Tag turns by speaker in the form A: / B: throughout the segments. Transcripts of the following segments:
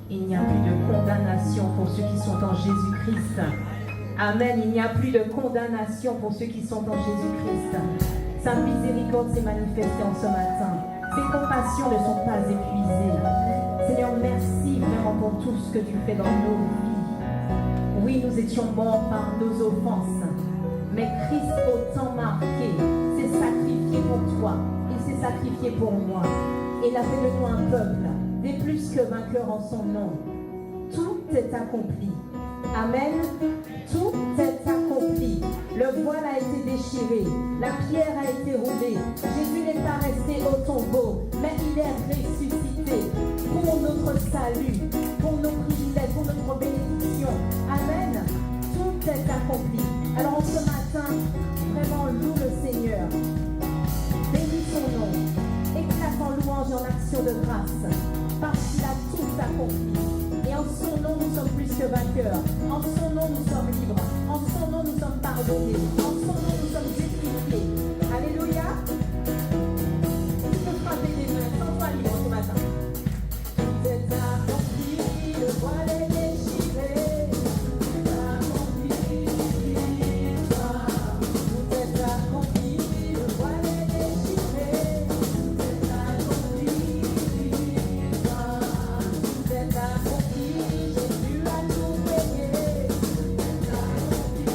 A: Il n'y a plus de condamnation pour ceux qui sont en Jésus-Christ. Amen. Il n'y a plus de condamnation pour ceux qui sont en Jésus-Christ. Sa miséricorde s'est manifestée en ce matin. Ses compassions ne sont pas épuisées. Seigneur, merci vraiment pour tout ce que tu fais dans nos vies. Oui, nous étions morts par nos offenses. Mais Christ, au temps marqué, s'est sacrifié pour toi. Il s'est sacrifié pour moi. Il a fait de nous un peuple, des plus que vainqueurs en son nom. Tout est accompli. Amen. Tout est accompli. Le voile a été déchiré. La pierre a été roulée. Jésus n'est pas resté au tombeau, mais il est ressuscité pour notre salut, pour nos privilèges, pour notre bénédiction. Amen. Tout est accompli. Alors ce matin, vraiment loue le Seigneur. Bénis son nom. Éclate en louange et en action de grâce. Parce qu'il a tout accompli. Et en son nom, nous sommes plus que vainqueurs. En son nom, nous sommes libres. En son nom, nous sommes pardonnés. En son nom, nous sommes justifiés. Alléluia. Tu peux frapper les mains. Sens-toi libre ce matin. Tout est accompli. Le voile est déchiré. Tout est accompli. Tout est accompli. Le voile est déchiré. Tout est accompli. Tout est accompli. Jésus a tout payé. Tout est accompli.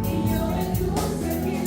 B: Ignorer tout ce qu'il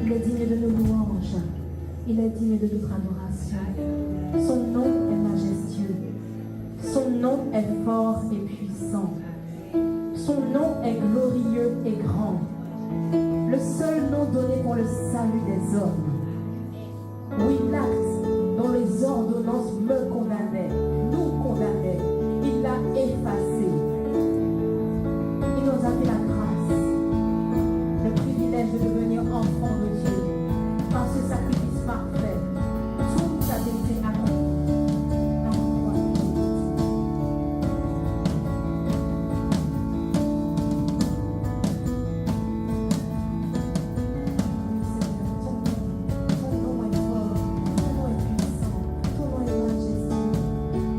A: Il est digne de nos louanges. Il est digne de notre adoration. Son nom est majestueux. Son nom est fort et puissant. Son nom est glorieux et grand. Le seul nom donné pour le salut des hommes. Oui, l'acte dont les ordonnances me condamnaient, nous condamnaient, il l'a effacé. Il nous a fait la grâce, le privilège de devenir enfants de Dieu par ce sacrifice parfait. Tout a été accompli. Ton nom est fort, ton nom est puissant, ton nom est majestueux.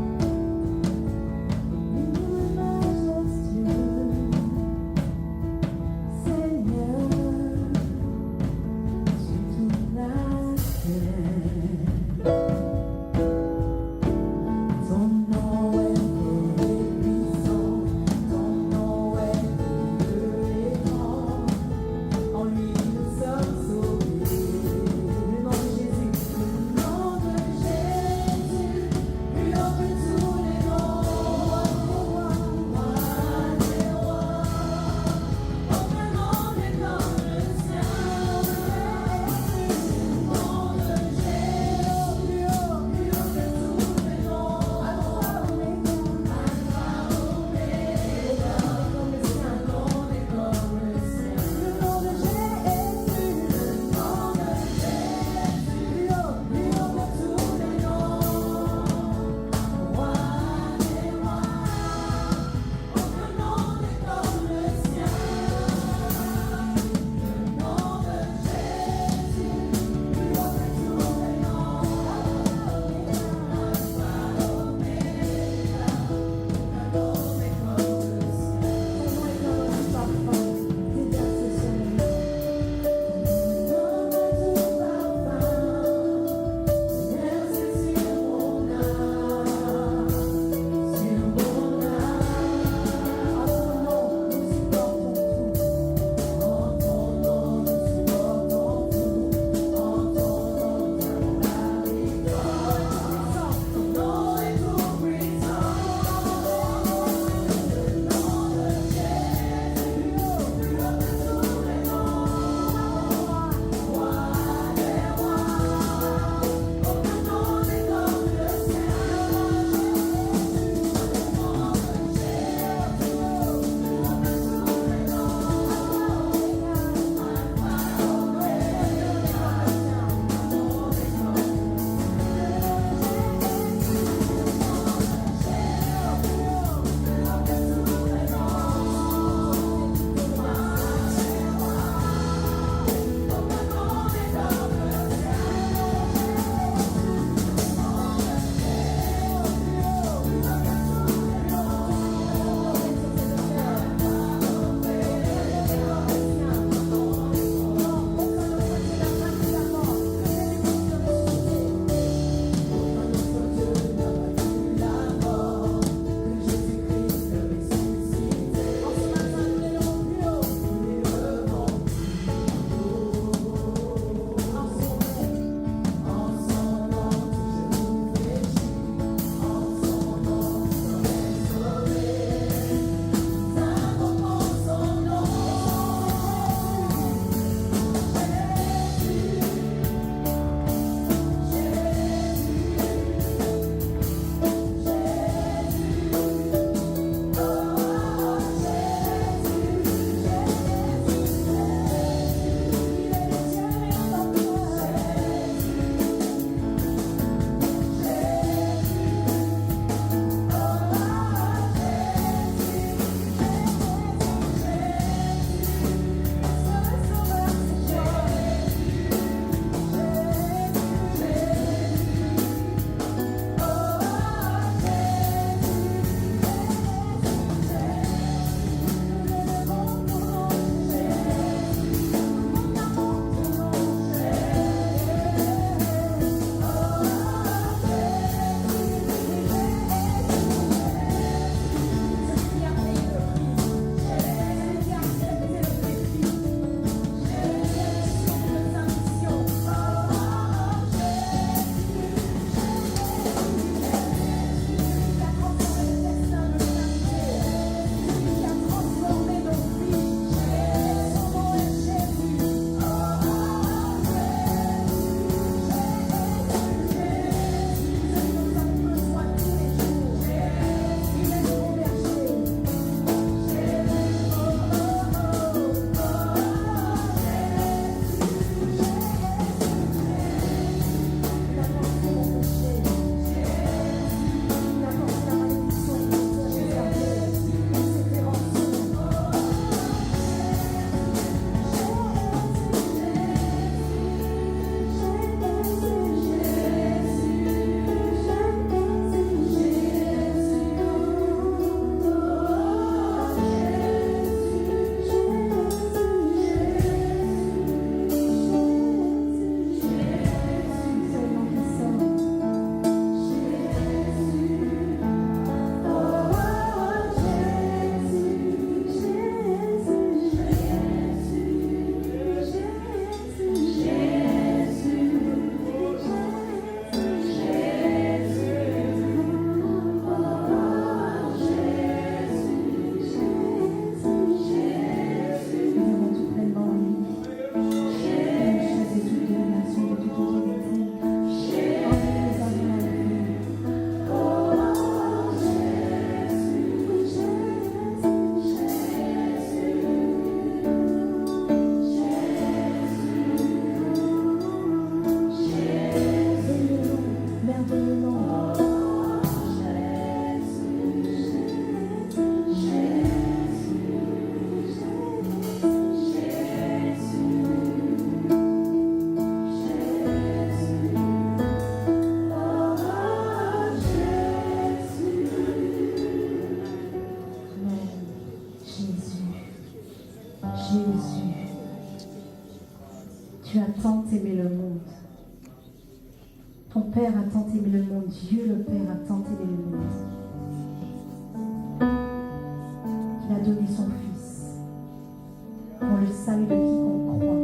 A: aimé le monde. Ton Père a tant aimé le monde. Dieu le Père a tant aimé le monde. Il a donné son Fils pour le salut de quiconque croit,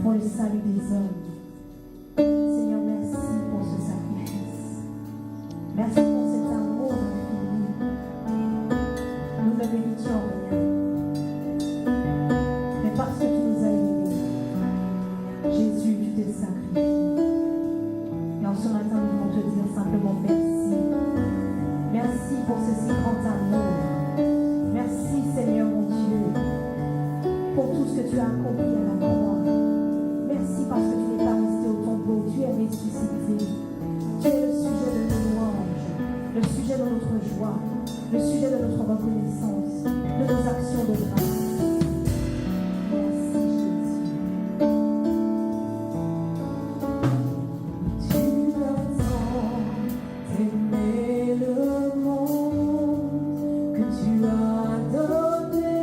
A: pour le salut des hommes. Seigneur, merci pour ce sacrifice. Merci pour cet amour infini. Nous ne méritions rien. Mais parce que tu nous as aimés, Jésus, tu t'es sacrifié. Et en ce matin, nous voulons te dire simplement merci. Merci pour ce si grand amour. Merci, Seigneur mon Dieu, pour tout ce que tu as accompli à la croix. Merci parce que tu n'es pas resté au tombeau, tu es ressuscité. Tu es le sujet de nos louanges, le sujet de notre joie, le sujet de notre reconnaissance, de nos actions de grâce. Merci Jésus. Tu as tant aimé le monde que tu as donné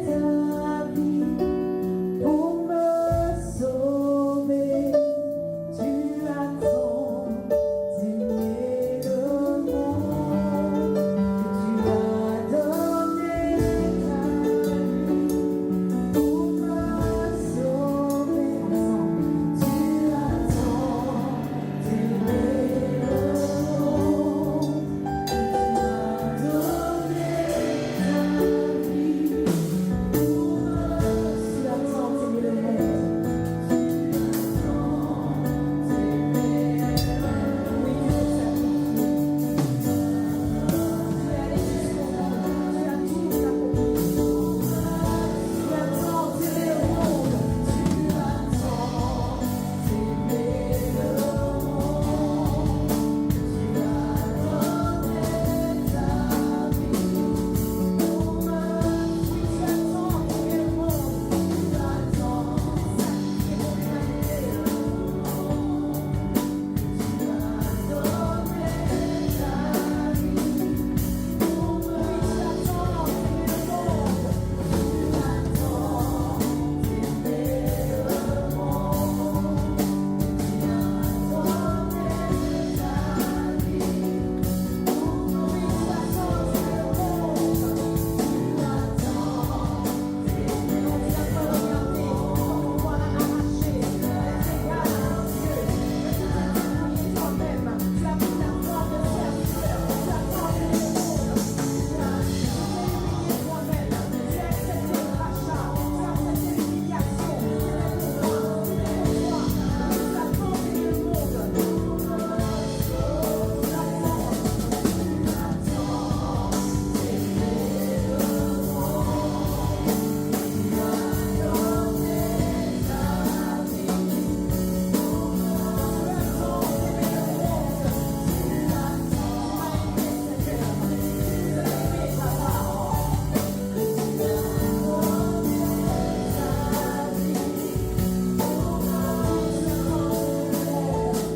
A: ta vie pour me sauver. Tu as tant aimé le monde que tu as donné ta vie pour me sauver. Ensemble. Tu as tant aimé le monde que tu as donné ta vie pour me sauver. Tu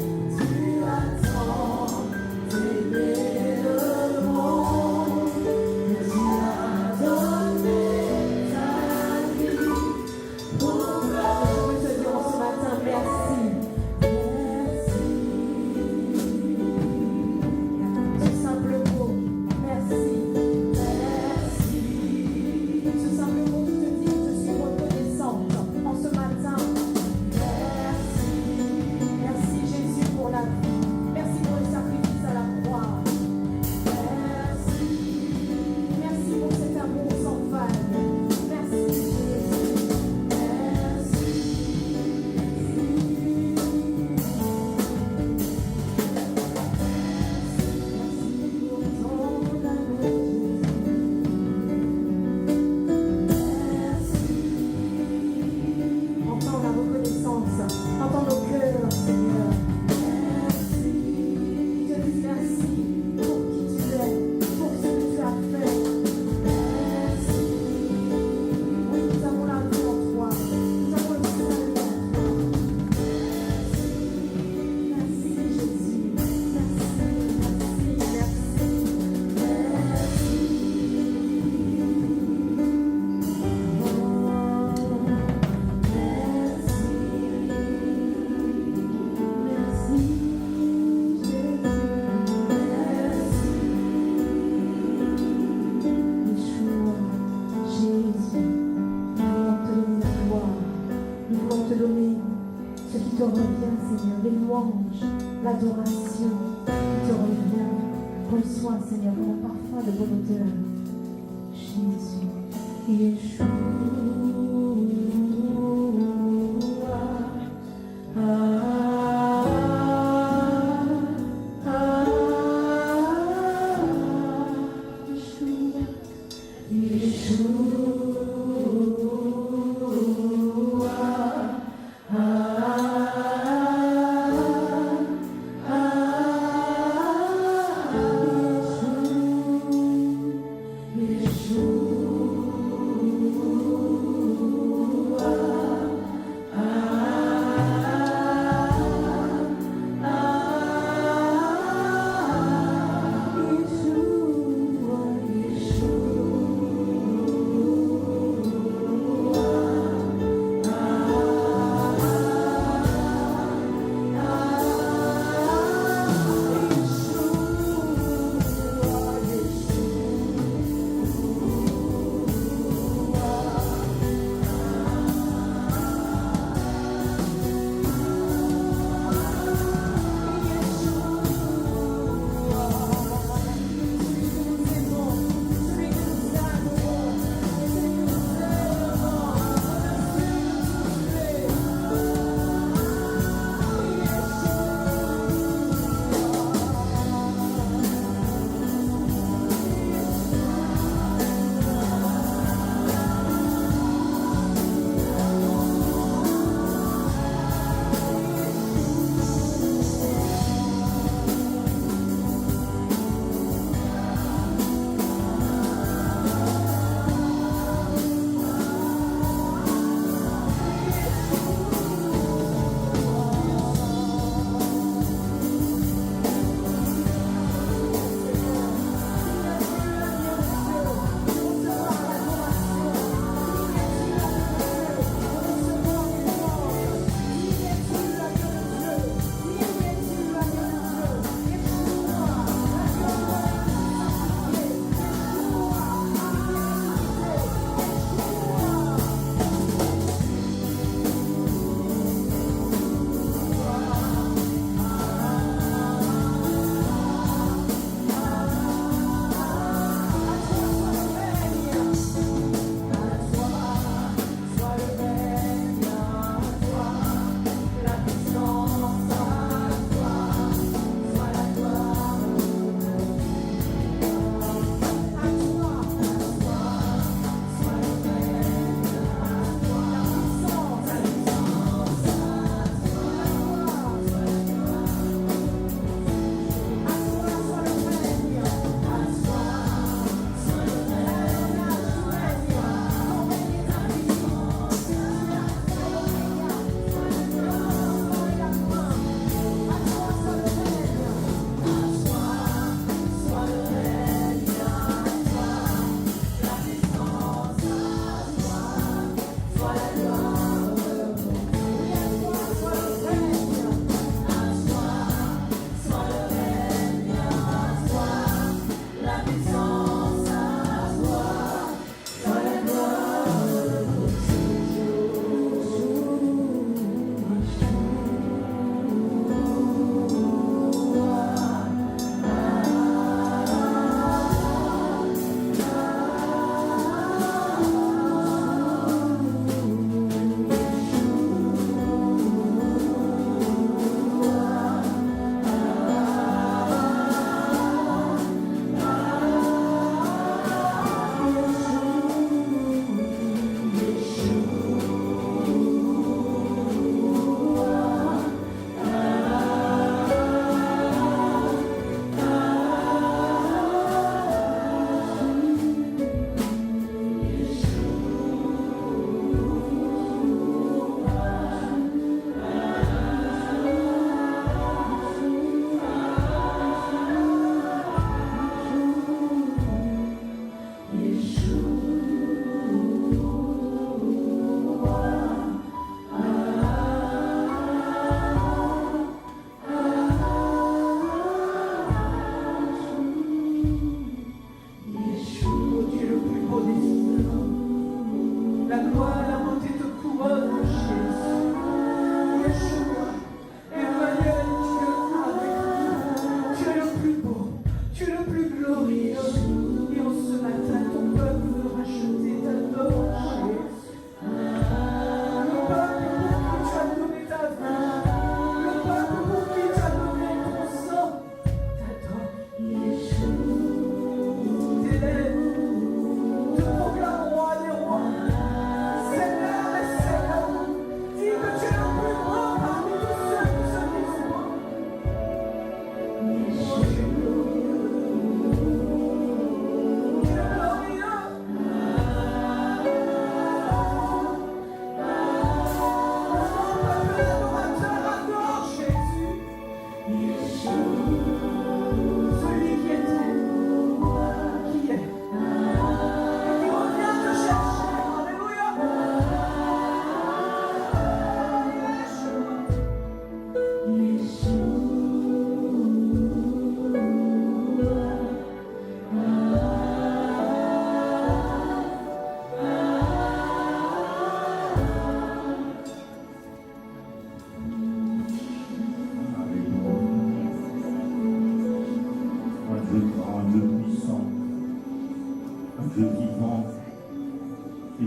A: as tant aimé le monde. revient, Seigneur, les louanges, l'adoration qui te revient. Reçois, Seigneur, comme un parfum de bonne odeur. Jésus, Yeshua.
B: Yeshua.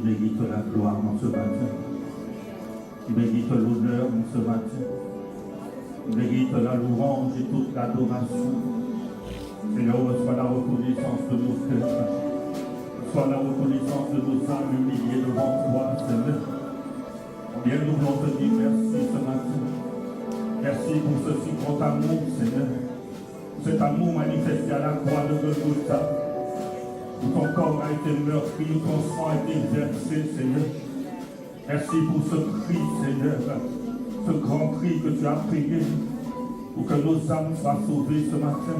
B: mérites la gloire en ce matin. Tu mérites l'honneur en ce matin. Tu mérites la louange et toute l'adoration. Seigneur, reçois la reconnaissance de nos cœurs. Reçois la reconnaissance de nos âmes humiliées devant toi, Seigneur. Combien nous voulons te dire merci ce matin. Merci pour ce si grand amour, Seigneur. Cet amour manifesté à la croix de Golgotha, où ton corps a été meurtri, où ton sang a été versé, Seigneur. Merci pour ce prix, Seigneur, ce grand prix que tu as payé, pour que nos âmes soient sauvées ce matin,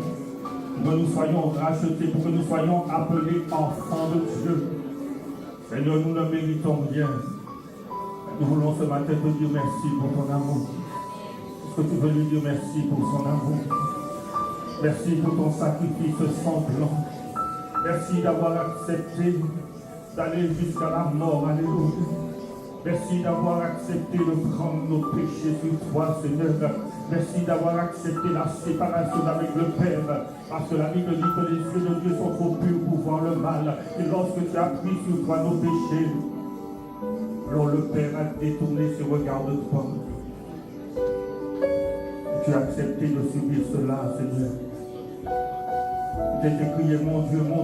B: pour que nous soyons rachetés, pour que nous soyons appelés enfants de Dieu. Seigneur, nous ne méritons rien. Nous voulons ce matin te dire merci pour ton amour. Est-ce que tu veux lui dire merci pour son amour? Merci pour ton sacrifice sanglant. Merci d'avoir accepté d'aller jusqu'à la mort. Alléluia. Merci d'avoir accepté de prendre nos péchés sur toi, Seigneur. Merci d'avoir accepté la séparation avec le Père. Parce que la Bible dit que les yeux de Dieu sont trop purs pour voir le mal. Et lorsque tu as pris sur toi nos péchés, alors le Père a détourné ses regards de toi. Tu as accepté de subir cela, Seigneur. Tu t'es crié, mon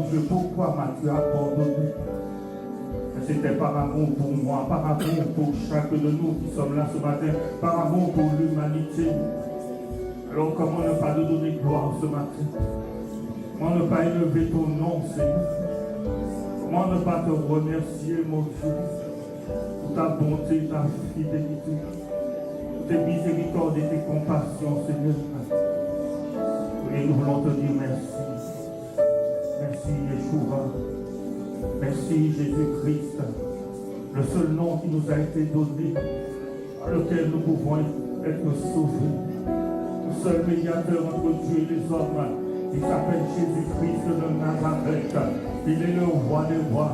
B: Dieu, pourquoi m'as-tu abandonné? C'était par amour pour moi, par amour pour chacun de nous qui sommes là ce matin, par amour pour l'humanité. Alors comment ne pas te donner gloire ce matin? Comment ne pas élever ton nom, Seigneur? Comment ne pas te remercier, mon Dieu, pour ta bonté, ta fidélité, pour tes miséricordes et tes compassions, Seigneur. Et nous voulons te dire merci. Merci, Yeshua. Merci, Jésus-Christ, le seul nom qui nous a été donné, par lequel nous pouvons être sauvés. Le seul médiateur entre Dieu et les hommes, il s'appelle Jésus-Christ de Nazareth. Il est le roi des rois.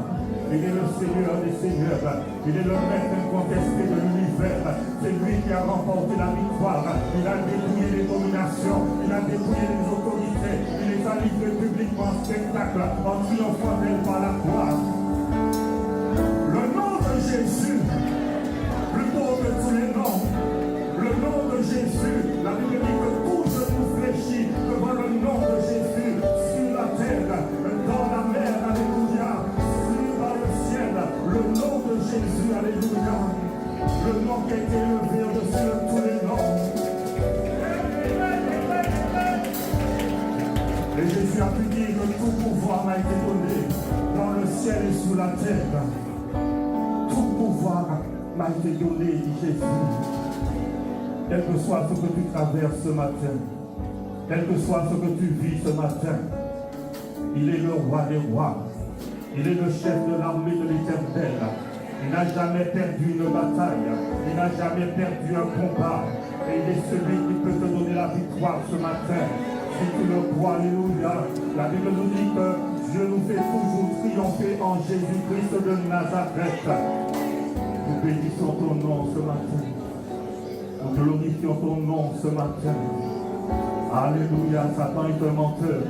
B: Il est le Seigneur des seigneurs. Il est le maître incontesté de l'univers. C'est lui qui a remporté la victoire. Il a dépouillé les dominations. Il a dépouillé les autorités. Il les a livrés publiquement en spectacle, en triomphant d'elle par la croix. Le nom de Jésus, plus beau que tous les noms. Le nom de Jésus, la Bible dit que tout genou fléchit devant le nom de Jésus, sur la terre, dans la mer, alléluia. Le nom de Jésus, alléluia, le nom qui a été élevé au-dessus de tous les noms. Et Jésus a pu dire que tout pouvoir m'a été donné dans le ciel et sous la terre. Tout pouvoir m'a été donné, dit Jésus. Quel que soit ce que tu traverses ce matin, quel que soit ce que tu vis ce matin, il est le roi des rois. Il est le chef de l'armée de l'Éternel. Il n'a jamais perdu une bataille. Il n'a jamais perdu un combat. Et il est celui qui peut te donner la victoire ce matin. Si tu le crois, alléluia. La Bible nous dit que Dieu nous fait toujours triompher en Jésus-Christ de Nazareth. Nous bénissons ton nom ce matin. Nous glorifions ton nom ce matin. Alléluia. Satan est un menteur.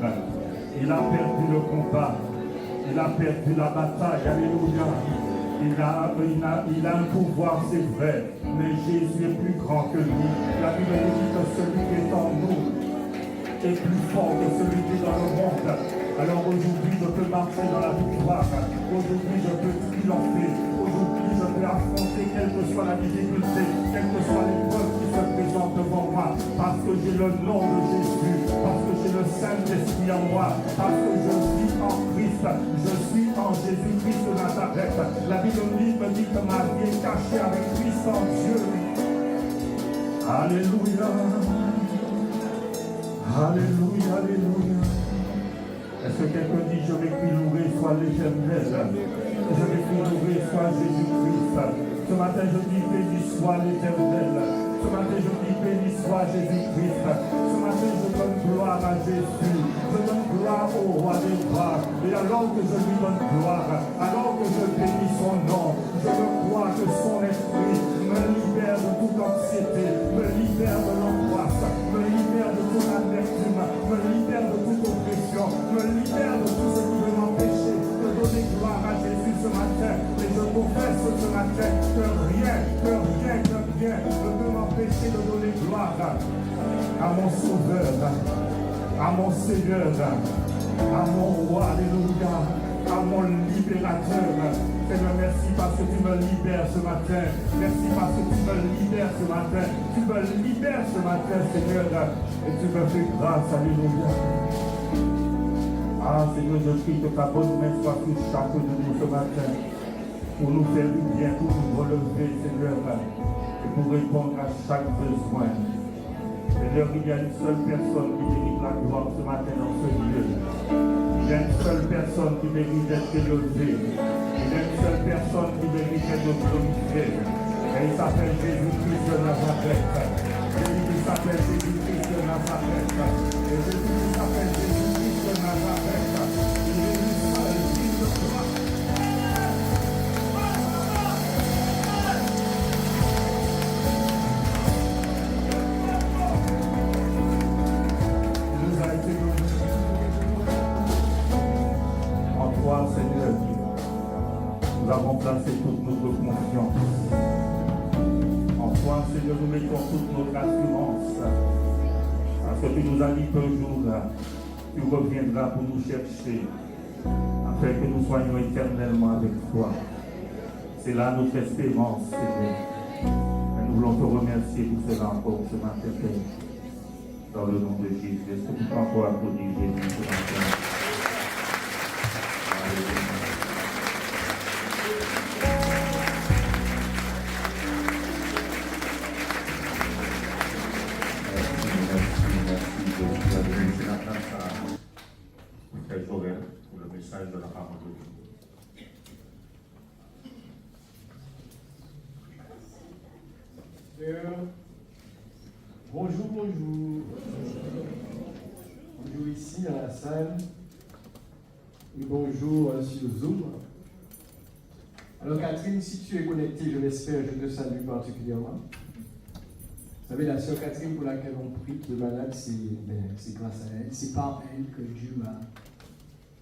B: Il a perdu le combat. Il a perdu la bataille, alléluia. Il a un pouvoir, c'est vrai, mais Jésus est plus grand que lui. La Bible nous dit que celui qui est en nous est plus fort que celui qui est dans le monde. Alors aujourd'hui, je peux marcher dans la victoire. Aujourd'hui, je peux triompher. Aujourd'hui, je peux affronter quelle que soit la difficulté, quelle que soit l'épreuve qui se présente devant moi. Parce que j'ai le nom de Jésus, parce que j'ai le Saint-Esprit en moi, parce que je vis en Christ, je suis en Jésus-Christ de Nazareth. La Bible me dit que ma vie est cachée avec Christ en Dieu. Alléluia. Alléluia, alléluia. Est-ce que quelqu'un dit, je vais louer soit l'Éternel, je vais louer soit Jésus-Christ. Ce matin je dis, béni soit l'Éternel. Ce matin je dis, béni soit Jésus-Christ. Ce matin je donne gloire à Jésus. Je donne gloire au roi des rois. Et alors que je lui donne gloire, alors que je bénis son nom, je me crois que son esprit me libère de toute anxiété, me libère de l'angoisse, me libère de toute amertume, me libère de toute oppression, me libère de tout ce qui veut m'empêcher de donner gloire à Jésus ce matin. Et je confie donner gloire à mon Sauveur, à mon Seigneur, à mon Roi, alléluia, à mon Libérateur. Seigneur, merci parce que tu me libères ce matin. Merci parce que tu me libères ce matin. Tu me libères ce matin, Seigneur, et tu me fais grâce, alléluia. Ah, Seigneur, je prie que ta bonne main soit sur chacun de nous ce matin, pour nous faire du bien, pour nous relever, Seigneur, et pour répondre à chaque besoin. Seigneur, il y a une seule personne qui mérite la gloire ce matin dans ce lieu. Il y a une seule personne qui mérite d'être élevée. Il y a une seule personne qui mérite d'être glorifiée. Et il s'appelle Jésus-Christ de Nazareth. Il s'appelle Jésus-Christ de Nazareth. Et Jésus s'appelle Jésus-Christ de Nazareth. Il est le seul digne de gloire. Seigneur, nous avons placé toute notre confiance. En toi, Seigneur, nous mettons toute notre assurance. Parce que tu nous as dit qu'un jour, tu reviendras pour nous chercher, afin que nous soyons éternellement avec toi. C'est là notre espérance, Seigneur. Et nous voulons te remercier pour cela encore ce matin, Père. Dans le nom de Jésus. Est-ce que tu peux encore applaudir Jésus ce matin? Pour le message de la parole de Dieu.
C: Bonjour. Bonjour ici dans la salle. Et bonjour sur Zoom. Alors Catherine, si tu es connectée, je l'espère, je te salue particulièrement. Vous savez, la sœur Catherine pour laquelle on prie, qui est malade, c'est grâce à elle. C'est par elle que Dieu m'a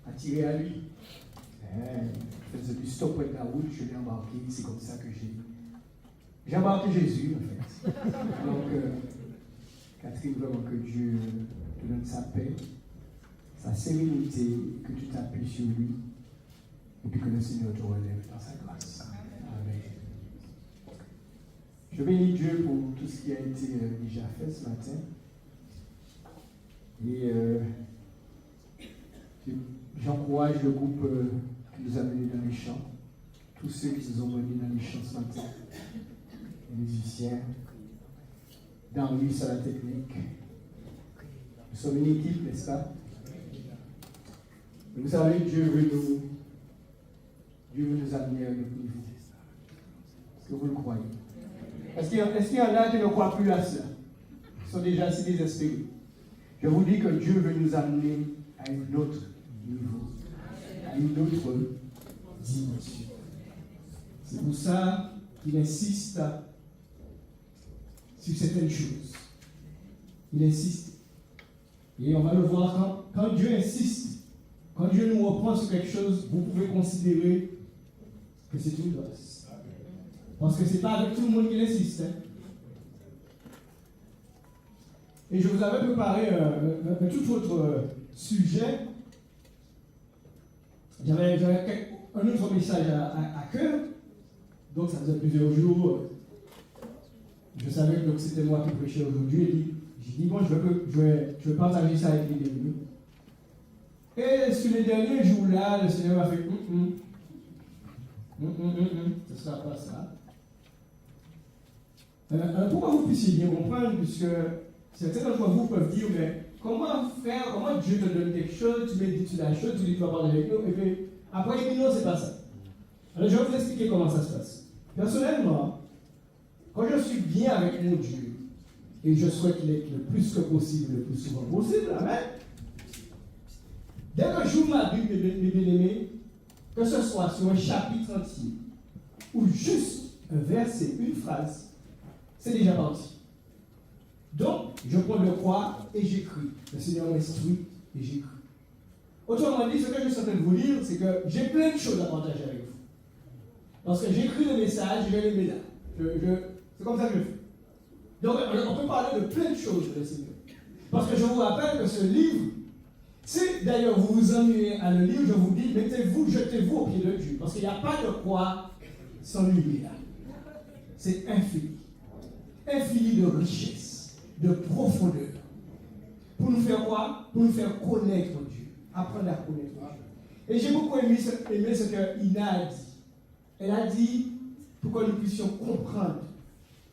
C: attiré à lui. Je faisais du stop avec la route, je l'ai embarqué, c'est comme ça que j'ai embarqué Jésus en fait. Donc, Catherine, vraiment que Dieu te donne sa paix, sa sérénité, que tu t'appuies sur lui, et puis que le Seigneur te relève dans sa grâce. Amen. Je bénis Dieu pour tout ce qui a été déjà fait ce matin. Et j'encourage le groupe qui nous a menés dans les champs, tous ceux qui nous ont menés dans les champs ce matin, les musiciens, Darius à la technique. Nous sommes une équipe, n'est-ce pas? Vous savez, Dieu veut nous amener à un autre niveau. Est-ce que vous le croyez? Est-ce qu'il y en a qui ne croient plus à cela? Ils sont déjà si désespérés. Je vous dis que Dieu veut nous amener à un autre niveau, à une autre dimension. C'est pour ça qu'il insiste sur certaines choses. Il insiste. Et on va le voir quand Dieu insiste, quand Dieu nous reprend sur quelque chose, vous pouvez considérer que c'est une grâce. Parce que ce n'est pas avec tout le monde qu'il insiste. Et je vous avais préparé un tout autre sujet. J'avais un autre message à cœur. Donc ça faisait plusieurs jours. Je savais que c'était moi qui prêchais aujourd'hui. J'ai dit, bon, je vais partager ça avec les derniers. Et sur les derniers jours-là, le Seigneur m'a fait ce ne sera pas ça. Pour que vous puissiez bien comprendre, puisque certains d'entre vous peuvent dire, mais comment Dieu te donne quelque chose, tu médites sur la chose, tu dis que tu vas parler avec nous, et puis après il dit non, c'est pas ça. Alors je vais vous expliquer comment ça se passe. Personnellement, quand je suis bien avec mon Dieu, et je souhaite l'être le plus que possible, le plus souvent possible, amen. Dès que j'ouvre ma Bible, mes bien-aimés, que ce soit sur un chapitre entier, ou juste un verset, une phrase, c'est déjà parti. Donc, je prends le croix et j'écris. Le Seigneur m'instruit et j'écris. Autrement dit, ce que je suis en train de vous dire, c'est que j'ai plein de choses à partager avec vous. Lorsque j'écris le message, je les mets là. C'est comme ça que je fais. Donc, on peut parler de plein de choses de le Seigneur. Parce que je vous rappelle que ce livre, si d'ailleurs vous vous ennuyez à le lire, je vous dis, mettez-vous, jetez-vous au pied de Dieu. Parce qu'il n'y a pas de quoi s'ennuyer là. C'est infini. Infini de richesse, de profondeur. Pour nous faire quoi? Pour nous faire connaître Dieu. Apprendre à connaître Dieu. Et j'ai beaucoup aimé ce que Ina a dit. Elle a dit pour que nous puissions comprendre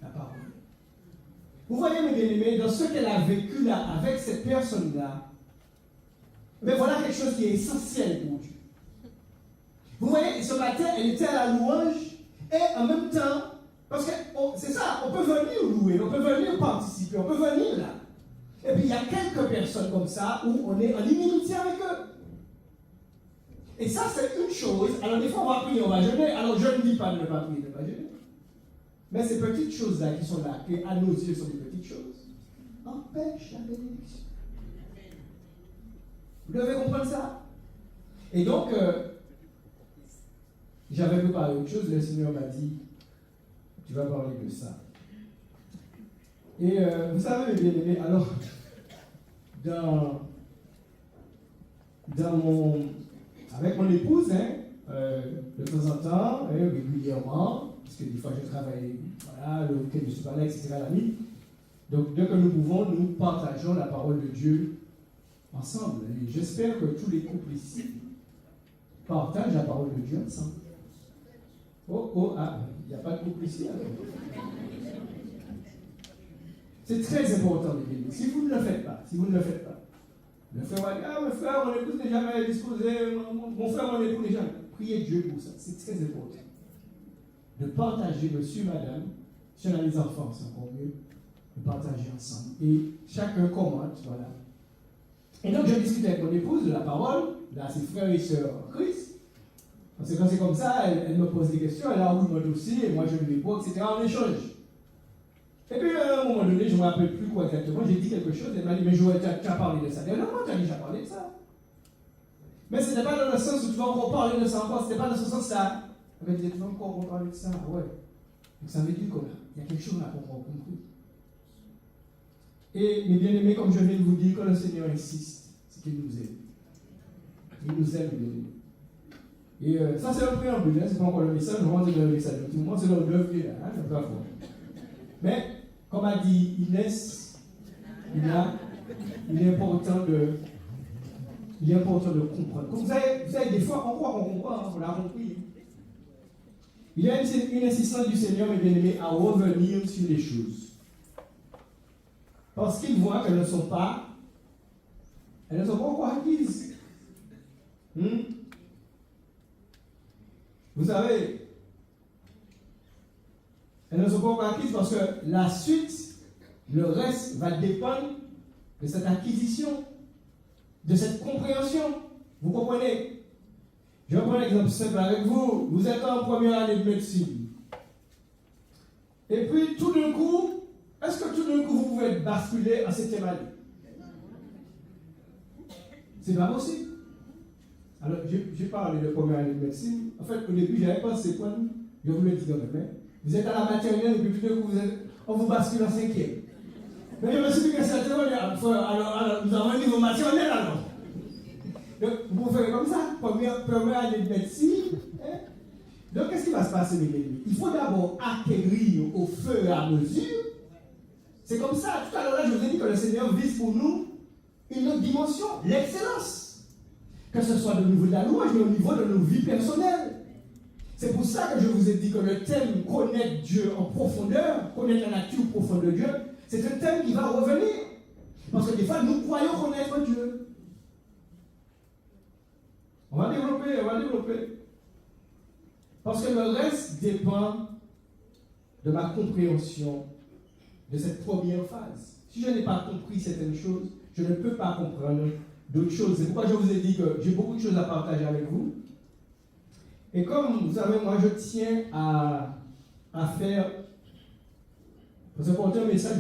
C: la parole. Vous voyez, mes bien-aimés, dans ce qu'elle a vécu là, avec cette personne-là, mais voilà quelque chose qui est essentiel pour Dieu. Vous voyez, ce matin, elle était à la louange, et en même temps, parce que c'est ça, on peut venir louer, on peut venir participer, on peut venir là. Et puis il y a quelques personnes comme ça où on est en inimitié avec eux. Et ça, c'est une chose. Alors, des fois, on va prier, on va jeûner. Alors, je ne dis pas de ne pas prier, de ne pas jeûner. Mais ces petites choses-là qui sont là, qui à nos yeux sont des petites choses, empêchent la bénédiction. Vous devez comprendre ça. Et donc, j'avais préparé autre chose. Le Seigneur m'a dit, tu vas parler de ça. Et vous savez, mes bien-aimés, alors, avec mon épouse, de temps en temps, régulièrement, parce que des fois je travaille, voilà, le week-end je suis pas là, etc. la nuit. Donc dès que nous pouvons, nous partageons la parole de Dieu ensemble. Et j'espère que tous les couples ici partagent la parole de Dieu ensemble. Il n'y a pas de couple ici alors. C'est très important de bénir. Si vous ne le faites pas, le frère va dire, mon frère, mon épouse n'est jamais disposé, mon frère, mon épouse n'est jamais. Priez Dieu pour ça, c'est très important. De partager, monsieur, madame, si on a les enfants, c'est encore mieux, de partager ensemble. Et chacun commente, voilà. Et donc, je discute avec mon épouse de la parole, là, ses frères et sœurs en Christ. Parce que quand c'est comme ça, elle me pose des questions, elle argumente aussi, et moi je lui réponds, etc. On échange. Et puis, à un moment donné, je ne me rappelle plus quoi exactement, j'ai dit quelque chose, elle m'a dit, mais Joël, tu as parlé de ça. Dernièrement, tu as déjà parlé de ça. Mais ce n'était pas dans le sens où tu vas encore parler de ça encore, ce n'était pas dans ce sens-là. Elle m'a dit, tu vas encore parler de ça. Ouais. Donc ça veut dire qu'il y a quelque chose là qu'on a compris. Et mes bien-aimés, comme je viens de vous dire, quand le Seigneur insiste, c'est qu'il nous aime. Il nous aime, bien-aimés. Et ça, c'est le préambule, hein, c'est pas encore le message, je rentre dans le message. Tout le monde, c'est dans l'œuvre qui est là, hein, je ne pas voir. Mais, comme a dit Inès, il est important de comprendre. Comme vous savez, des fois, on croit qu'on comprend, hein, on l'a compris. Il y a une insistance du Seigneur, mes bien-aimés, à revenir sur les choses. Parce qu'il voit qu'elles ne sont pas encore acquises. Vous savez, elles ne sont pas encore acquises parce que la suite, le reste va dépendre de cette acquisition, de cette compréhension. Vous comprenez? Je vais prendre un exemple simple avec vous. Vous êtes en première année de médecine. Et puis, tout d'un coup, est-ce que tout d'un coup, vous pouvez basculer en 7e année? C'est pas possible. Alors, j'ai parlé de première année de médecine. En fait, au début, j'avais pensé quoi? Je vous le dis quand même. Vous êtes à la maternelle et puis tout d'un coup, on vous bascule en 5e. Mais je me suis dit que c'était alors, nous avons un niveau maternel alors. Donc, vous faites comme ça, première année de médecine. Hein? Donc, qu'est-ce qui va se passer, mes amis? Il faut d'abord acquérir au fur et à mesure. C'est comme ça. Tout à l'heure, là, je vous ai dit que le Seigneur vise pour nous une autre dimension, l'excellence. Que ce soit au niveau de la louange, mais au niveau de nos vies personnelles. C'est pour ça que je vous ai dit que le thème connaître Dieu en profondeur, connaître la nature profonde de Dieu, c'est un thème qui va revenir. Parce que des fois, nous croyons connaître Dieu. On va développer. Parce que le reste dépend de ma compréhension de cette première phase. Si je n'ai pas compris certaines choses, je ne peux pas comprendre d'autres choses. C'est pourquoi je vous ai dit que j'ai beaucoup de choses à partager avec vous. Et comme vous savez, moi je tiens à faire, parce que porter un message,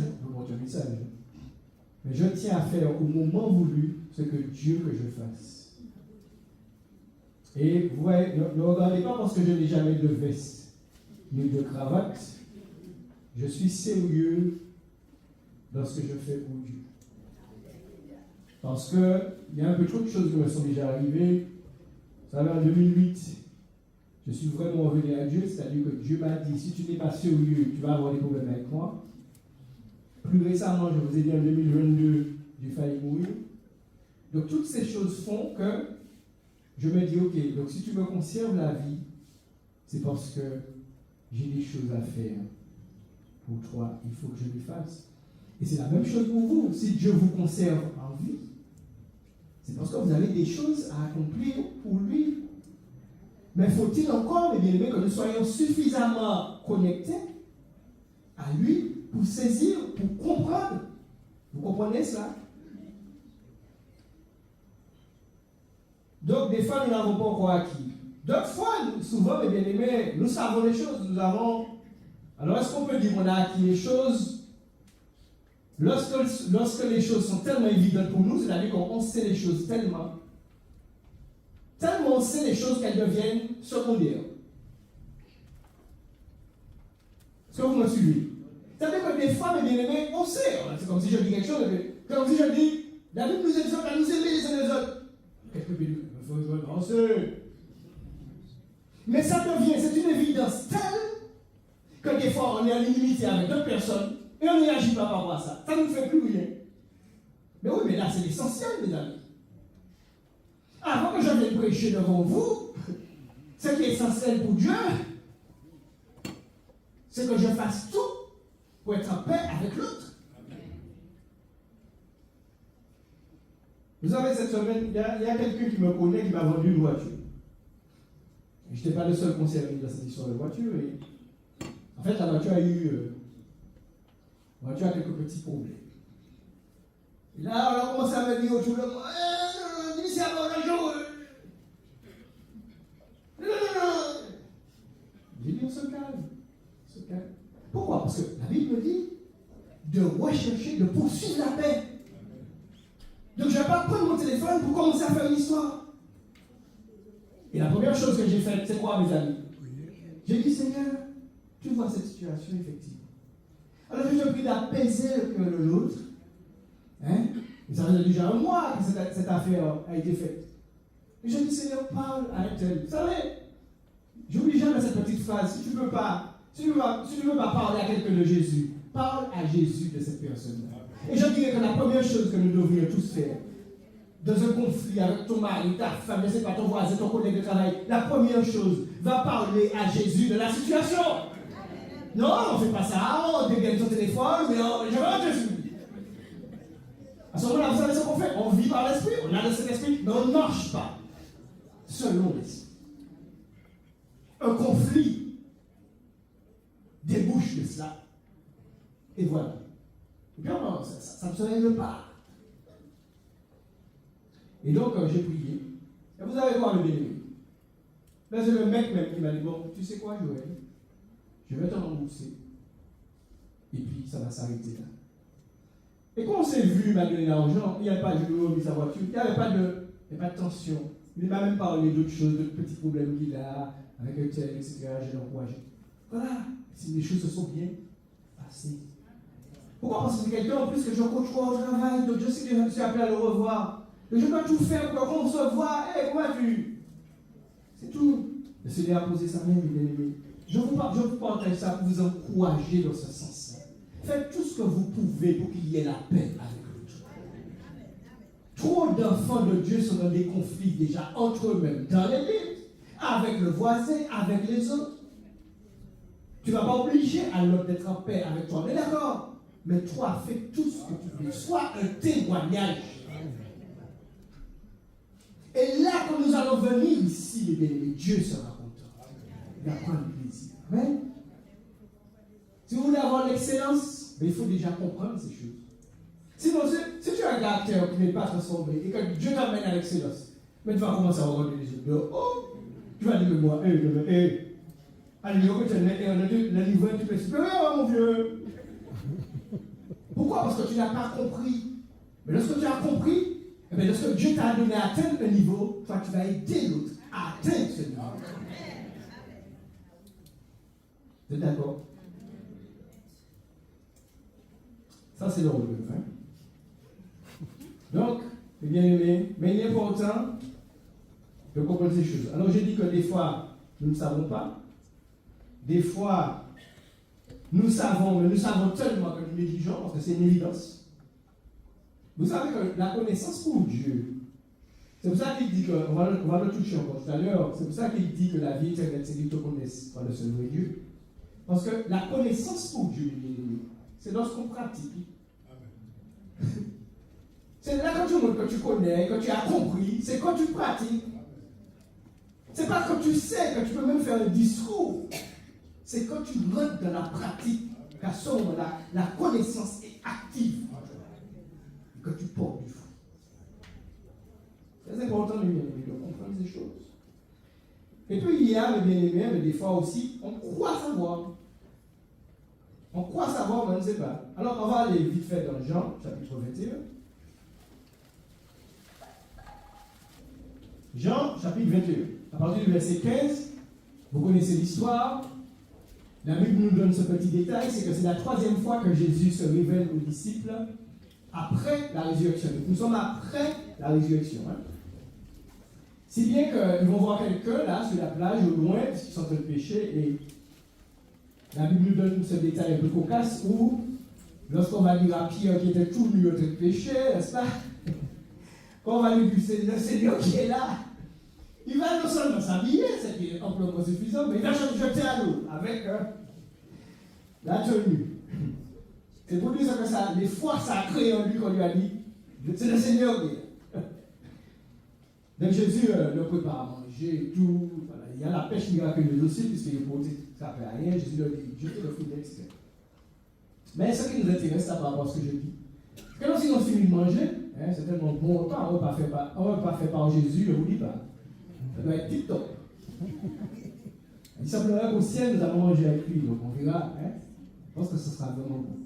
C: mais je tiens à faire au moment voulu ce que Dieu que je fasse. Et vous voyez, ne regardez pas parce que je n'ai jamais de veste ni de cravate. Je suis sérieux dans ce que je fais pour Dieu. Parce qu'il y a un peu trop de choses qui me sont déjà arrivées. Vous savez, en 2008, je suis vraiment revenu à Dieu, c'est-à-dire que Dieu m'a dit, si tu n'es pas sérieux, tu vas avoir des problèmes avec moi. Plus récemment, je vous ai dit en 2022, j'ai failli mourir. Donc toutes ces choses font que je me dis, ok, donc si tu me conserves la vie, c'est parce que j'ai des choses à faire pour toi, il faut que je les fasse. Et c'est la même chose pour vous. Si Dieu vous conserve en vie, c'est parce que vous avez des choses à accomplir pour lui. Mais faut-il encore, mes bien-aimés, que nous soyons suffisamment connectés à lui pour saisir, pour comprendre. Vous comprenez cela? Donc, des fois, nous n'avons pas encore acquis. D'autres fois, souvent, mes bien-aimés, nous savons les choses. Nous avons. Alors, est-ce qu'on peut dire qu'on a acquis les choses lorsque les choses sont tellement évidentes pour nous, c'est-à-dire qu'on sait les choses tellement on sait les choses qu'elles deviennent secondaires. Est-ce que vous me suivez? C'est-à-dire que des fois, mes bien-aimés, on sait. C'est comme si je dis quelque chose, comme si je dis, la Bible nous exhorte à nous aimer les uns les autres. Qu'est-ce que il faut penser? Mais ça devient, c'est une évidence telle que des fois, on est en inimité avec d'autres personnes et on ne réagit pas par rapport à ça. Ça ne nous fait plus rien. Mais oui, mais là, c'est l'essentiel, mes amis. Avant que je vienne prêcher devant vous, ce qui est essentiel pour Dieu, c'est que je fasse tout pour être en paix avec l'autre. Vous savez, cette semaine, il y a quelqu'un qui me connaît qui m'a vendu une voiture. Je n'étais pas le seul concerné dans cette histoire de voiture. Et en fait, la voiture a quelques petits problèmes. Et là, on a commencé à me dire autour de moi, j'ai dit, on se calme. Pourquoi? Parce que la Bible me dit de rechercher, de poursuivre la paix. Donc je ne vais pas prendre mon téléphone pour commencer à faire une histoire. Et la première chose que j'ai faite, c'est quoi, mes amis? J'ai dit, Seigneur, tu vois cette situation, effectivement. Alors je prie d'apaiser le cœur de l'autre. Hein? Et ça faisait déjà un mois que cette affaire a été faite. Et je dis, Seigneur, parle à elle. Vous savez, j'oublie jamais cette petite phrase. Si tu ne veux pas parler à quelqu'un de Jésus, parle à Jésus de cette personne-là. Et je dirais que la première chose que nous devrions tous faire, dans un conflit avec ton mari, ta femme, je ne sais pas, ton voisin, ton collègue de travail, la première chose, va parler à Jésus de la situation. Non, on ne fait pas ça, on dégaine son téléphone, mais je veux à Jésus. À ce moment-là, vous savez ce qu'on fait? On vit par l'esprit, on a le Saint-Esprit, mais on ne marche pas selon l'esprit. Un conflit débouche de cela. Et voilà. Et puis ça ne se règle pas. Et donc, j'ai prié. Et vous avez quoi, le bien-aimé? Là, c'est le mec même qui m'a dit, bon, tu sais quoi, Joël? Je vais te rembourser. Et puis, ça va s'arrêter là. Et quand on s'est vu, il m'a donné l'argent, il n'y avait pas de jour, sa voiture, il n'y avait pas de tension. Il m'a même parlé d'autres choses, de petits problèmes qu'il a, avec un tel, etc. J'ai encouragé. Voilà, si les choses se sont bien passées. Pourquoi? Parce que c'est quelqu'un en plus que je coach au travail, donc je sais que je suis appelé à le revoir. Et je dois tout faire pour qu'on se voit. Hé, comment tu? C'est tout. Le Seigneur a posé sa main, bien aimé. Je vous partage ça pour vous encourager dans ce sens-là. Faites tout ce que vous pouvez pour qu'il y ait la paix avec l'autre. Trop d'enfants de Dieu sont dans des conflits déjà entre eux-mêmes, dans l'église, avec le voisin, avec les autres. Tu ne vas pas obliger à l'autre d'être en paix avec toi, mais d'accord. Mais toi, fais tout ce que tu veux. Sois un témoignage. Et là, quand nous allons venir ici, les bien-aimés, Dieu sera content. Il va prendre plaisir. Amen. Si vous voulez avoir l'excellence, il faut déjà comprendre ces choses. Sinon, si tu as un caractère qui n'est pas transformé et que Dieu t'amène à l'excellence, mais tu vas commencer à regarder les autres. Oh, tu vas dire, mais moi, allez, le niveau un petit peu supérieur, mon vieux. Pourquoi? Parce que tu n'as pas compris. Mais lorsque tu as compris, eh bien, lorsque Dieu t'a donné à atteindre un niveau, toi, tu vas aider l'autre à atteindre ce niveau. Vous êtes d'accord? Ça, c'est l'orgueil. Hein? Donc, bien aimé, mais il est important de comprendre ces choses. Alors, j'ai dit que des fois, nous ne savons pas. Des fois, nous savons, mais nous savons tellement que nous négligeons, parce que c'est une évidence. Vous savez que la connaissance pour Dieu, c'est pour ça qu'il dit que, on va le toucher encore tout à l'heure, c'est pour ça qu'il dit que la vie éternelle, c'est qu'il te connaisse par le seul vrai Dieu. Parce que la connaissance pour Dieu, c'est lorsqu'on pratique. C'est là quand tu montres que tu connais, que tu as compris, c'est quand tu pratiques. C'est pas quand tu sais que tu peux même faire un discours. C'est quand tu rentres dans la pratique qu'à ce moment-là, la connaissance est active. Que tu portes du fruit. C'est important de comprendre ces choses. Et puis il y a, le bien-aimé, mais des fois aussi, on croit savoir. On croit savoir, mais on ne sait pas. Alors on va aller vite fait dans Jean, chapitre 21. Jean, chapitre 21. À partir du verset 15, vous connaissez l'histoire. La Bible nous donne ce petit détail, c'est que c'est la 3e fois que Jésus se révèle aux disciples après la résurrection. Donc, nous sommes après la résurrection. Hein? Si bien qu'ils vont voir quelqu'un là sur la plage au loin, parce qu'ils sont en train de pêcher, et la Bible nous donne ce détail un peu cocasse où, lorsqu'on va dire à Pierre qui était tout nu en train de pêcher, n'est-ce pas? Quand on va lui dire c'est le Seigneur qui est là, il va non seulement s'habiller, ce qui est amplement suffisant, mais il va se jeter à l'eau avec la tenue. C'est pour dire que ça, les fois ça a créé en lui qu'on lui a dit, c'est le Seigneur qui est là. Donc Jésus le prépare à manger et tout. Voilà. Il y a la pêche miraculeuse aussi, puisqu'il est porté, ça ne fait rien. Jésus leur dit, jetez le fruit d'extrait. Mais ce qui nous intéresse, c'est par rapport à ce que je dis. Parce que lorsqu'ils ont fini de manger, hein, c'est tellement bon repas, un repas fait par Jésus, je ne vous dis pas. Ça doit être tip-top. Il semblerait qu'au ciel, nous avons mangé avec lui, donc on verra. Hein. Je pense que ce sera vraiment bon.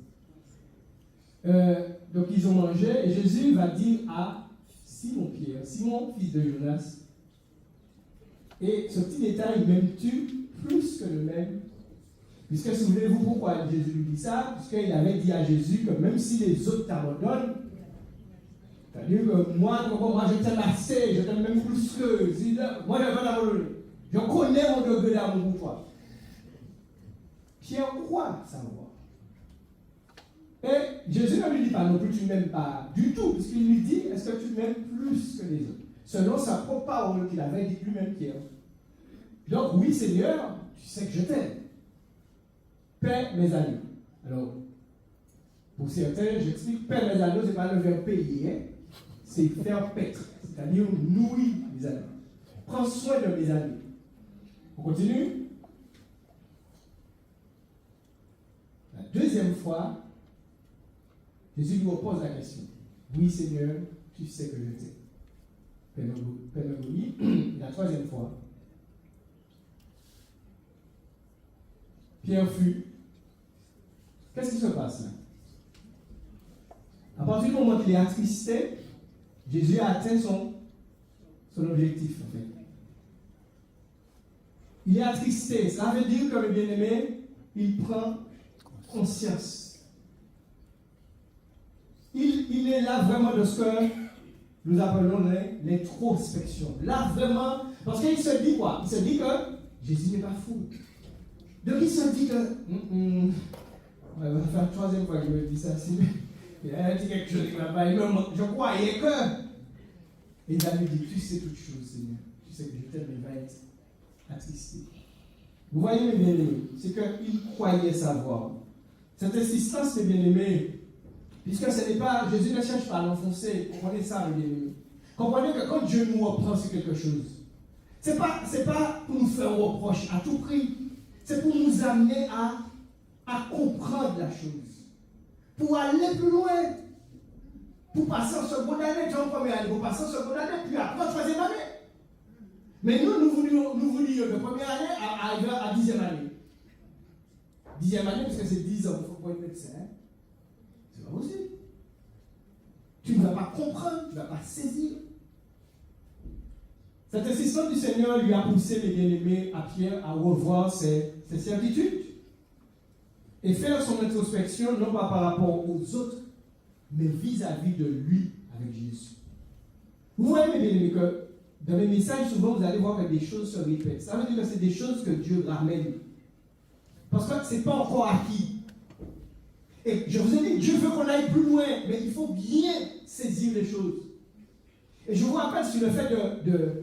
C: Donc ils ont mangé, et Jésus va dire à Simon-Pierre, Simon, fils de Jonas, et ce petit détail m'aimes-tu plus que le même? Puisque souvenez-vous pourquoi Jésus lui dit ça, puisqu'il avait dit à Jésus que même si les autres t'abandonnent, c'est-à-dire que moi je t'aime assez, je t'aime même plus que. Moi je ne vais pas t'abandonner. Je connais mon degré d'amour pour toi. Pierre croit savoir. Et Jésus ne lui dit pas non plus, tu ne m'aimes pas du tout, puisqu'il lui dit, est-ce que tu m'aimes plus que les autres? Selon sa propre parole qu'il avait dit lui-même Pierre. Donc oui Seigneur, tu sais que je t'aime. Paie mes agneaux. Alors, pour certains, j'explique, paie mes agneaux, ce n'est pas le verbe payer, hein? C'est faire paître, c'est-à-dire nourrir les agneaux. Prends soin de mes agneaux. On continue. La deuxième fois, Jésus lui repose la question. Oui Seigneur, tu sais que je t'aime. La troisième fois, Pierre fut. Qu'est-ce qui se passe là? À partir du moment qu'il est attristé, Jésus a atteint son objectif en fait. Il est attristé. Ça veut dire que le bien-aimé, il prend conscience. Il est là vraiment de ce que nous appelons l'introspection. Là vraiment, parce qu'il se dit quoi? Il se dit que Jésus n'est pas fou. Donc il se dit que, on va faire la troisième fois qu'il me dit ça. Il a dit quelque chose qui m'a pas aimé. Je croyais que. Et il va lui dire, tu sais toutes choses, Seigneur. Tu sais que je t'aime, il va être attristé. Vous voyez mes bien-aimés, c'est qu'il croyait savoir. Cette insistance, mes bien-aimés, puisque ce n'est pas, Jésus ne cherche pas à l'enfoncer. Comprenez ça, mes bien-aimés. Comprenez que quand Dieu nous reprend sur quelque chose, c'est pas pour nous faire un reproche à tout prix. C'est pour nous amener à comprendre la chose. Pour aller plus loin. Pour passer en seconde année, déjà en première année, pour passer en seconde année, puis après en troisième année. Mais nous voulions de première année à arriver à 10e année. 10e année, parce que c'est 10 ans, il faut pas être médecin. Hein? C'est pas possible. Tu ne vas pas comprendre, tu ne vas pas saisir. Cette insistance du Seigneur lui a poussé les bien-aimés à Pierre à revoir ses certitudes et faire son introspection, non pas par rapport aux autres, mais vis-à-vis de lui avec Jésus. Vous voyez, mes bien-aimés, que dans mes messages, souvent, vous allez voir que des choses se répètent. Ça veut dire que c'est des choses que Dieu ramène. Parce que ce n'est pas encore acquis. Et je vous ai dit, Dieu veut qu'on aille plus loin, mais il faut bien saisir les choses. Et je vous rappelle sur le fait de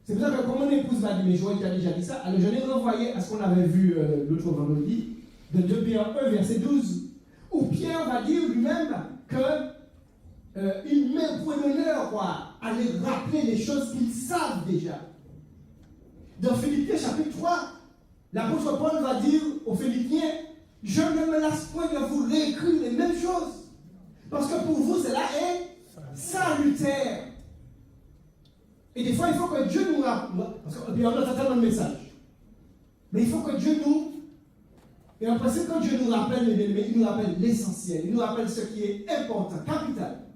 C: c'est pour ça que comme mon épouse m'a dit, mais Joël t'a déjà dit ça, alors je l'ai renvoyé à ce qu'on avait vu l'autre vendredi, de 2 Pierre 1, verset 12, où Pierre va dire lui-même qu'il met pour l'honneur à les rappeler les choses qu'ils savent déjà. Dans Philippiens chapitre 3, l'apôtre Paul va dire aux Philippiens, je ne me lasse point de vous réécrire les mêmes choses, parce que pour vous cela est salutaire. Et des fois, il faut que Dieu nous rappelle, parce qu'on a tellement de messages, mais il faut que Dieu nous, et en principe, quand Dieu nous rappelle, il nous rappelle l'essentiel, il nous rappelle ce qui est important, capital.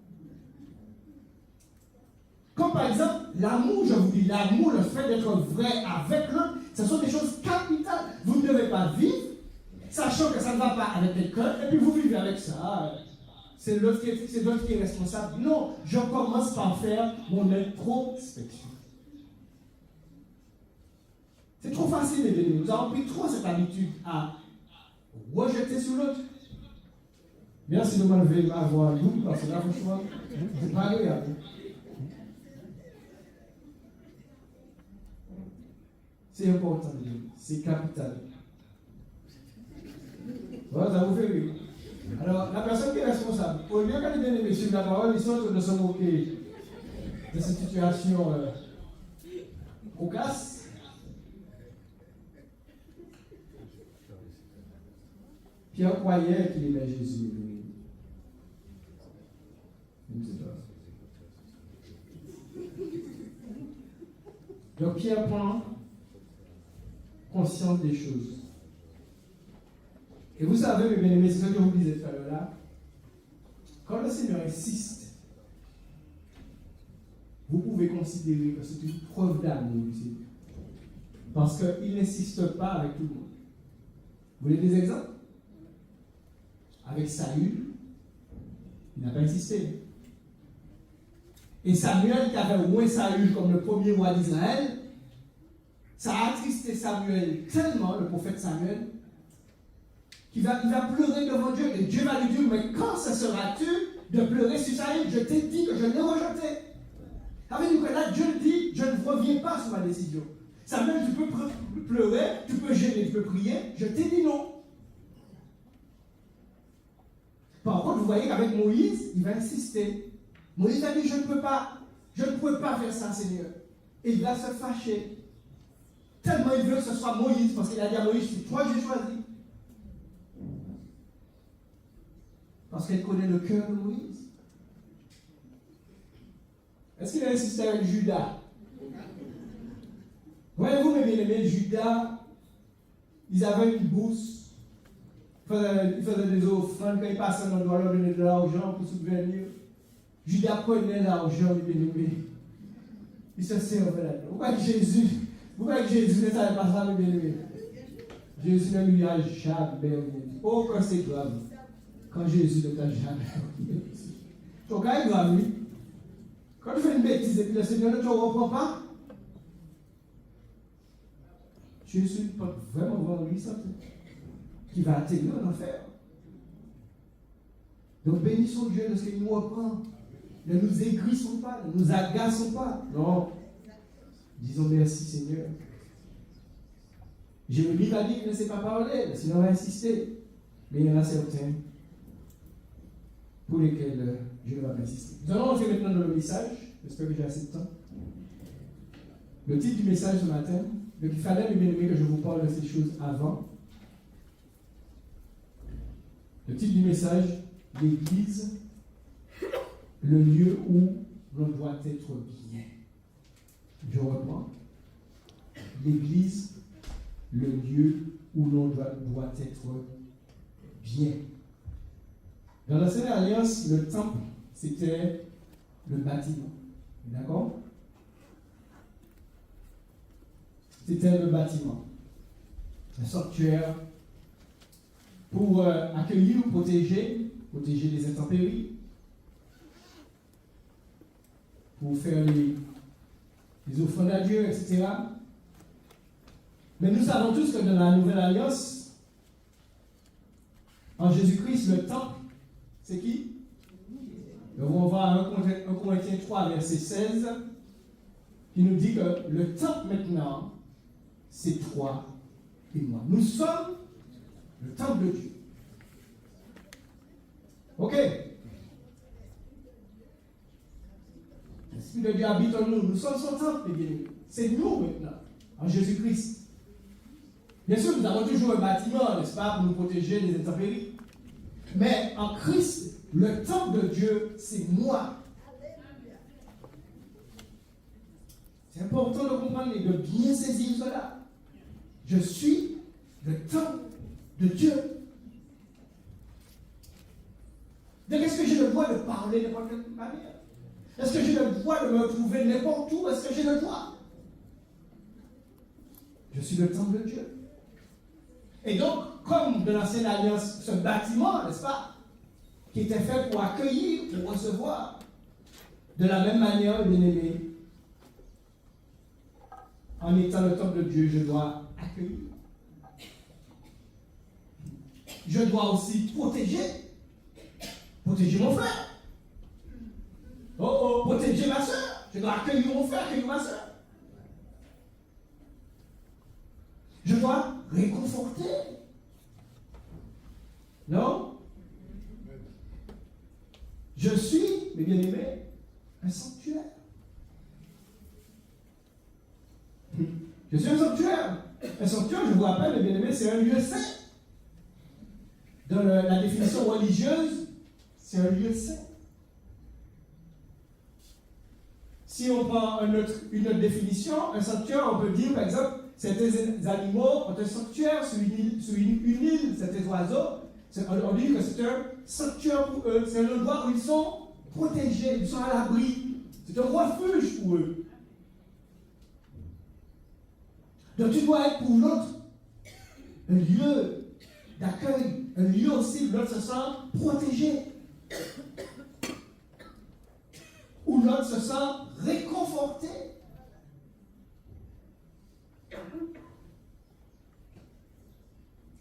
C: Comme par exemple, l'amour, je vous dis, l'amour, le fait d'être vrai avec l'autre, ce sont des choses capitales. Vous ne devez pas vivre, sachant que ça ne va pas avec quelqu'un, et puis vous vivez avec ça. C'est l'autre qui est responsable. Non, je commence par faire mon introspection. C'est trop facile, les amis. Nous avons pris trop cette habitude à rejeter sur l'autre. Merci de m'enlever ma voix double, parce que là, franchement, c'est pas agréable. C'est important, c'est capital. Voilà, ça vous fait rire. Alors, la personne qui est responsable, au lieu qu'elle ait bien aimé suivre la parole, ils sont de se moquer de cette situation cocasse. Pierre croyait qu'il aimait Jésus. Donc Pierre prend conscience des choses. Et vous savez, mes bien-aimés, c'est ce que je vous disais tout à l'heure là. Quand le Seigneur insiste, vous pouvez considérer que c'est une preuve d'amour du Seigneur. Parce qu'il n'insiste pas avec tout le monde. Vous voulez des exemples? Avec Saül, il n'a pas insisté. Et Samuel, qui avait au moins Saül comme le premier roi d'Israël, ça a attristé Samuel tellement, le prophète Samuel, qu'il va pleurer devant Dieu. Et Dieu va lui dire, mais quand ce sera-tu de pleurer sur Saül? Je t'ai dit que je l'ai rejeté. Ça veut dire que là, Dieu dit, je ne reviens pas sur ma décision. Samuel, tu peux pleurer, tu peux gêner, tu peux prier, je t'ai dit non. Par contre, vous voyez qu'avec Moïse, il va insister. Moïse a dit, je ne peux pas faire ça, Seigneur. Et il va se fâcher. Tellement il veut que ce soit Moïse, parce qu'il a dit à Moïse, c'est toi que j'ai choisi. Parce qu'elle connaît le cœur de Moïse. Est-ce qu'il a insisté avec Judas? Voyez-vous, mes bien-aimés, Judas, ils avaient une bourse. Ils faisaient des offrandes, quand ils passaient, on doit leur donner de l'argent pour subvenir. Judas prenait l'argent, mes bien-aimés. Il se servait là-dedans. Pourquoi que Jésus ne savait pas ça, mes bien-aimés? Jésus ne lui a jamais dit. Oh, quand c'est grave. Quand Jésus ne t'a jamais dit. Ton cas est grave, oui. Quand tu fais une bêtise et que le Seigneur ne te reprend pas, Jésus peut vraiment voir lui ça, qui va atterrir en enfer. Donc bénissons Dieu de ce qu'il nous reprend. Ne nous aigrissons pas, ne nous agaçons pas. Non. Disons merci Seigneur. Jérémie va dire qu'il ne sait pas parler, le Seigneur va insister. Mais il y en a certains pour lesquels je ne vais pas insister. Nous allons entrer maintenant dans le message. J'espère que j'ai assez de temps. Le titre du message ce matin, donc il fallait, mes bien-aimés, que je vous parle de ces choses avant. Le titre du message, l'Église, le lieu où l'on doit être bien. Je reprends. L'Église, le lieu où l'on doit être bien. Dans l'Ancienne Alliance, le temple, c'était le bâtiment. D'accord? C'était le bâtiment. Un sanctuaire pour accueillir ou protéger protéger les intempéries, pour faire les offrandes à Dieu, etc. Mais nous savons tous que dans la Nouvelle Alliance, en Jésus-Christ, le temple, c'est qui? Donc on va à 1 Corinthiens 3, verset 16, qui nous dit que le temple maintenant, c'est toi et moi. Nous sommes le temple de Dieu. Ok? L'Esprit de Dieu habite en nous. Nous sommes son temple, mes bien-aimés. C'est nous maintenant, en Jésus-Christ. Bien sûr, nous avons toujours un bâtiment, n'est-ce pas, pour nous protéger des intempéries. Mais en Christ, le temple de Dieu, c'est moi. C'est important de comprendre et de bien saisir cela. Je suis le temple de Dieu. Donc, est-ce que j'ai le droit de parler de n'importe quelle manière? Est-ce que j'ai le droit de me trouver n'importe où? Est-ce que j'ai le droit? Je suis le temple de Dieu. Et donc, comme de l'Ancienne Alliance, ce bâtiment, n'est-ce pas, qui était fait pour accueillir, pour recevoir, de la même manière, bien-aimé, en étant le temple de Dieu, je dois accueillir. Je dois aussi protéger. Protéger mon frère. Protéger ma soeur. Je dois accueillir mon frère, accueillir ma soeur. Je dois réconforter. Non? Je suis, mes bien-aimés, un sanctuaire. Je suis un sanctuaire. Un sanctuaire, je vous rappelle, mes bien-aimés, c'est un lieu saint. Dans la définition religieuse, c'est un lieu saint. Si on prend une autre définition, un sanctuaire, on peut dire, par exemple, certains animaux ont un sanctuaire sur une île, certains oiseaux. On dit que c'est un sanctuaire pour eux. C'est un endroit où ils sont protégés, ils sont à l'abri. C'est un refuge pour eux. Donc tu dois être pour l'autre un lieu d'accueil, un lieu aussi où l'autre se sent protégé. Où l'autre se sent réconforté.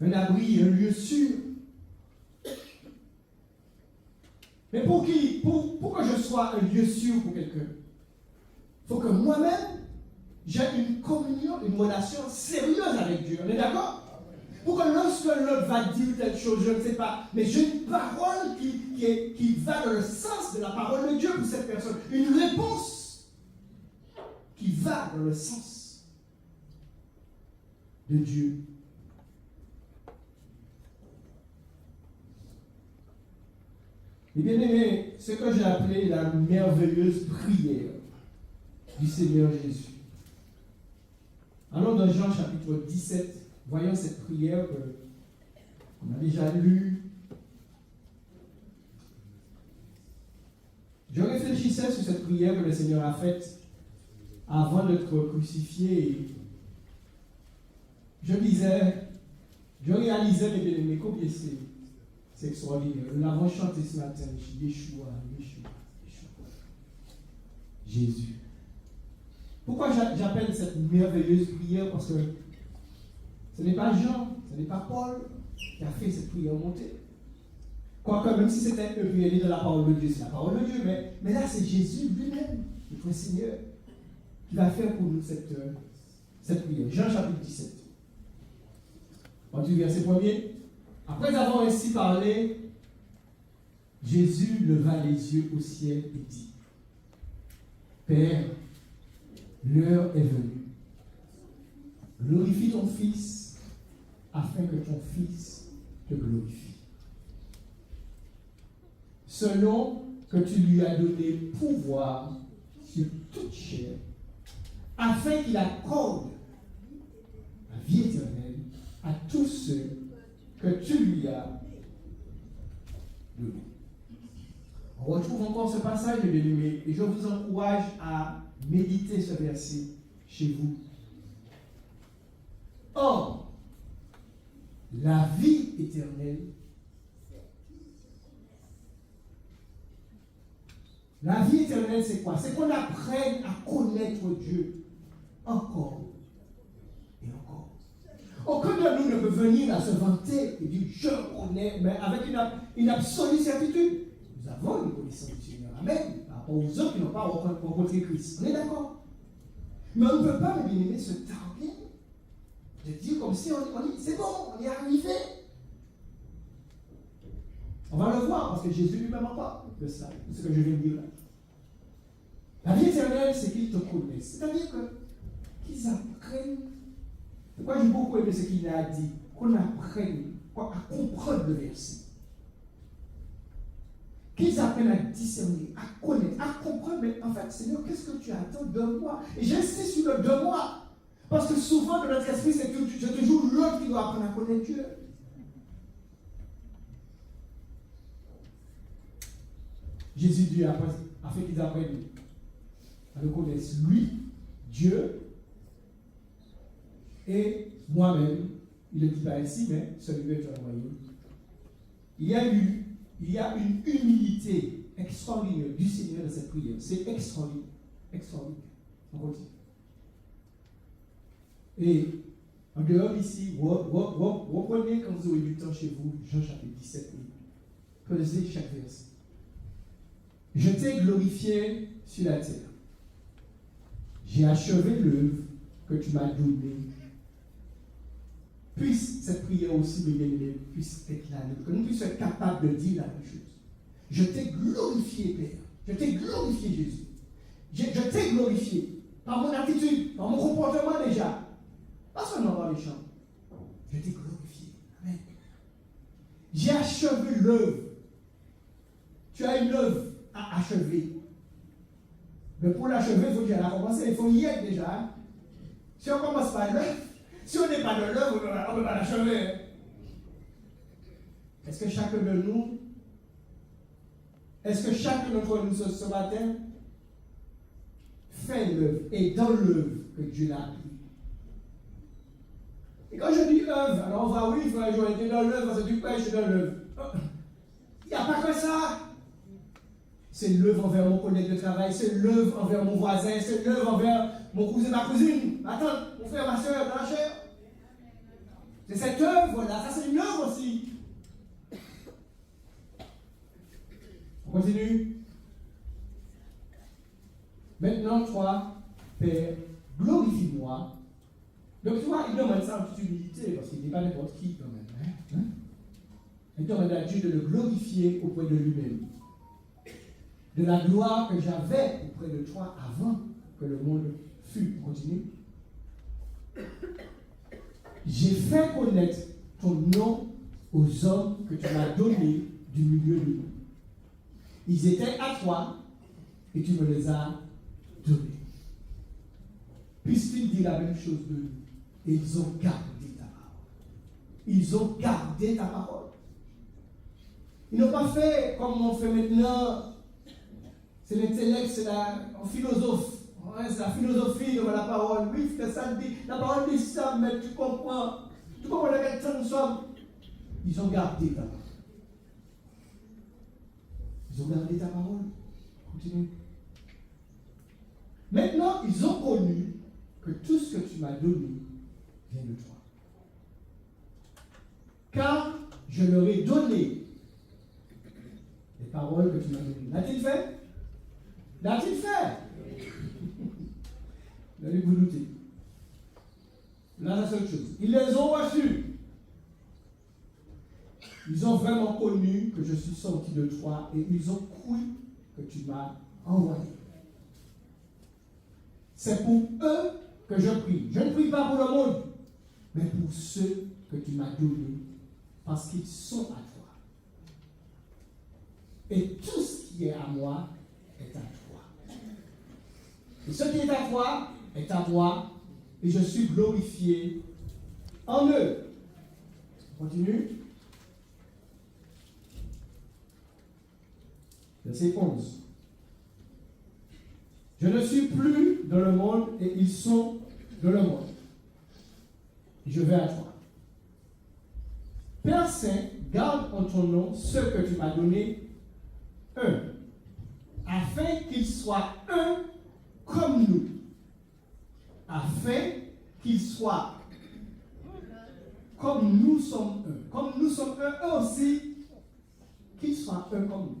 C: Un abri, un lieu sûr. Mais pour que je sois un lieu sûr pour quelqu'un, il faut que moi-même, j'ai une communion, une relation sérieuse avec Dieu. On est d'accord? Pour que lorsque l'autre va dire telle chose, je ne sais pas, mais j'ai une parole qui va dans le sens de la parole de Dieu pour cette personne. Une réponse qui va dans le sens de Dieu. Et bien aimé, ce que j'ai appelé la merveilleuse prière du Seigneur Jésus. Allons dans Jean chapitre 17, voyons cette prière qu'on a déjà lue. Je réfléchissais sur cette prière que le Seigneur a faite avant d'être crucifié. Et je réalisais, mes bien-aimés, combien c'est extraordinaire. Nous l'avons chanté ce matin, Yeshua, Yeshua, Yeshua. Jésus. Pourquoi j'appelle cette merveilleuse prière? Parce que ce n'est pas Jean, ce n'est pas Paul qui a fait cette prière montée. Quoique, même si c'était un prière de la parole de Dieu, c'est la parole de Dieu, mais là c'est Jésus lui-même, notre Seigneur, qui va faire pour nous cette prière. Jean chapitre 17. On dit verset 1er. Après avoir ainsi parlé, Jésus leva les yeux au ciel et dit: Père, l'heure est venue. Glorifie ton Fils, afin que ton Fils te glorifie. Selon que tu lui as donné pouvoir sur toute chair, afin qu'il accorde la vie éternelle à tous ceux que tu lui as donné. On retrouve encore ce passage, mes bien-aimés, et je vous encourage à méditer ce verset chez vous. Or, la vie éternelle La vie éternelle, c'est quoi? C'est qu'on apprenne à connaître Dieu encore et encore. Aucun de nous ne peut venir à se vanter et dire je connais, mais avec une absolue certitude. Nous avons une connaissance du Seigneur. Amen. Par rapport aux autres qui n'ont pas rencontré Christ. On est d'accord? Mais on ne peut pas, mes bien-aimés, se targuer de dire comme si c'est bon, on y est arrivé. On va le voir parce que Jésus lui-même en parle de ça, de ce que je viens de dire là. La vie éternelle, c'est qu'ils te connaissent. C'est-à-dire qu'ils apprennent. Pourquoi j'ai beaucoup aimé ce qu'il a dit? Qu'on apprenne à comprendre le verset. Qu'ils apprennent à discerner, à connaître, à comprendre. Mais en fait, Seigneur, qu'est-ce que tu attends de moi? Et j'insiste sur le de moi. Parce que souvent, dans notre esprit, c'est toujours l'autre qui doit apprendre à connaître Dieu. Jésus dit afin qu'ils apprennent à le connaître, lui, Dieu, et moi-même. Il ne le dit pas ainsi, mais celui que tu as envoyé. Il y a une humilité extraordinaire du Seigneur dans cette prière. C'est extraordinaire. Extraordinaire. On continue. Et en dehors d'ici, reprenez quand vous aurez du temps chez vous, Jean chapitre 17. Posez chaque verset. Je t'ai glorifié sur la terre. J'ai achevé l'œuvre que tu m'as donnée. Puisse cette prière aussi, mes bien-aimés, puisse être là, que nous puissions être capables de dire la même chose. Je t'ai glorifié, Père. Je t'ai glorifié, Jésus. Je t'ai glorifié par mon attitude, par mon comportement déjà. Pas seulement par les chants. Je t'ai glorifié. Amen. J'ai achevé l'œuvre. Tu as une œuvre à achever. Mais pour l'achever, il faut déjà la commencer. Il faut y être déjà. Si on ne commence pas l'œuvre, si on n'est pas de l'œuvre, on ne peut pas l'achever. Est-ce que chacun de nous, d'entre nous ce matin, fait l'œuvre et dans l'œuvre que Dieu l'a appris? Et quand je dis œuvre, alors on va, oui, il faut être dans l'œuvre, parce que tu pêches dans l'œuvre. Il n'y a pas que ça. C'est l'œuvre envers mon collègue de travail, c'est l'œuvre envers mon voisin, c'est l'œuvre envers mon cousin, ma cousine, ma tante, mon frère, ma soeur, dans la chair. C'est cette œuvre-là, ça c'est une œuvre aussi. On continue. Maintenant, toi, Père, glorifie-moi. Donc, tu vois, il demande ça en toute humilité, parce qu'il n'est pas n'importe qui quand même. Hein? Il demande à Dieu de le glorifier auprès de lui-même. De la gloire que j'avais auprès de toi avant que le monde fût. On continue. J'ai fait connaître ton nom aux hommes que tu m'as donnés du milieu de nous. Ils étaient à toi et tu me les as donnés. Puisse-t-il dire la même chose de nous? Et ils ont gardé ta parole. Ils ont gardé ta parole. Ils n'ont pas fait comme on fait maintenant. C'est l'intellect, c'est la philosophe. Ouais, c'est la philosophie de la parole. Oui, que ça dit. La parole dit ça, mais tu comprends. Tu comprends de quel temps nous sommes. Ils ont gardé ta parole. Ils ont gardé ta parole. Continue. Maintenant, ils ont connu que tout ce que tu m'as donné vient de toi. Car je leur ai donné les paroles que tu m'as données. L'a-t-il fait? L'a-t-il fait? Vous allez vous douter. Là, c'est autre chose. Ils les ont reçus. Ils ont vraiment connu que je suis sorti de toi et ils ont cru que tu m'as envoyé. C'est pour eux que je prie. Je ne prie pas pour le monde, mais pour ceux que tu m'as donnés, parce qu'ils sont à toi. Et tout ce qui est à moi est à toi. Et ce qui est à toi est à moi, et je suis glorifié en eux. On continue. Verset 11. Je ne suis plus dans le monde et ils sont dans le monde. Et je vais à toi. Père Saint, garde en ton nom ce que tu m'as donné, eux, afin soient un comme nous, afin qu'ils soient comme nous sommes un. Comme nous sommes un, eux aussi, qu'ils soient un comme nous.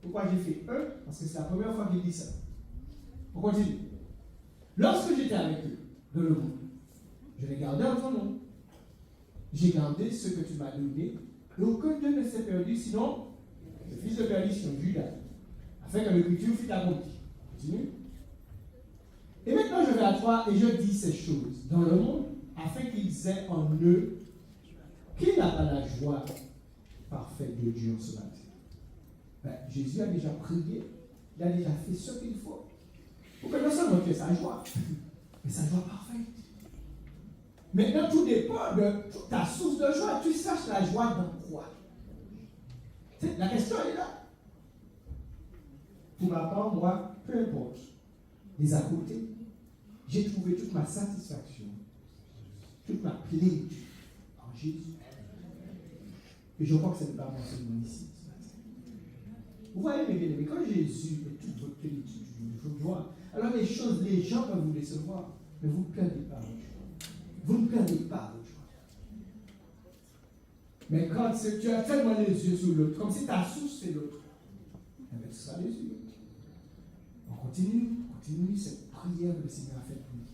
C: Pourquoi j'ai fait un? Parce que c'est la première fois qu'il dit ça. On continue. Lorsque j'étais avec eux dans le monde, je les gardais en ton nom. J'ai gardé ce que tu m'as donné, et aucun d'eux ne s'est perdu, sinon le fils de perdition, Judas, afin que l'écriture fût accomplie. Continue. Et maintenant je vais à toi et je dis ces choses dans le monde, afin qu'ils aient en eux, qui n'a pas la joie parfaite de Dieu en ce matin. Ben, Jésus a déjà prié, il a déjà fait ce qu'il faut. Pour que non seulement tu aies sa joie, mais sa joie parfaite. Maintenant, tout dépend de ta source de joie. Tu cherches la joie dans quoi? La question est là. Pour ma part, moi, peu importe les à côté, j'ai trouvé toute ma satisfaction, toute ma plénitude en Jésus. Et je crois que ce n'est pas moi seulement ici ce matin. Vous voyez, mes bien-aimés, quand Jésus est toute votre plénitude, votre joie, alors les gens peuvent vous décevoir, mais vous ne perdez pas votre joie. Vous ne perdez pas votre joie. Mais quand tu as tellement les yeux sur l'autre, comme si ta source c'est l'autre, eh bien, tu seras les yeux. On continue cette prière que le Seigneur a faite pour nous.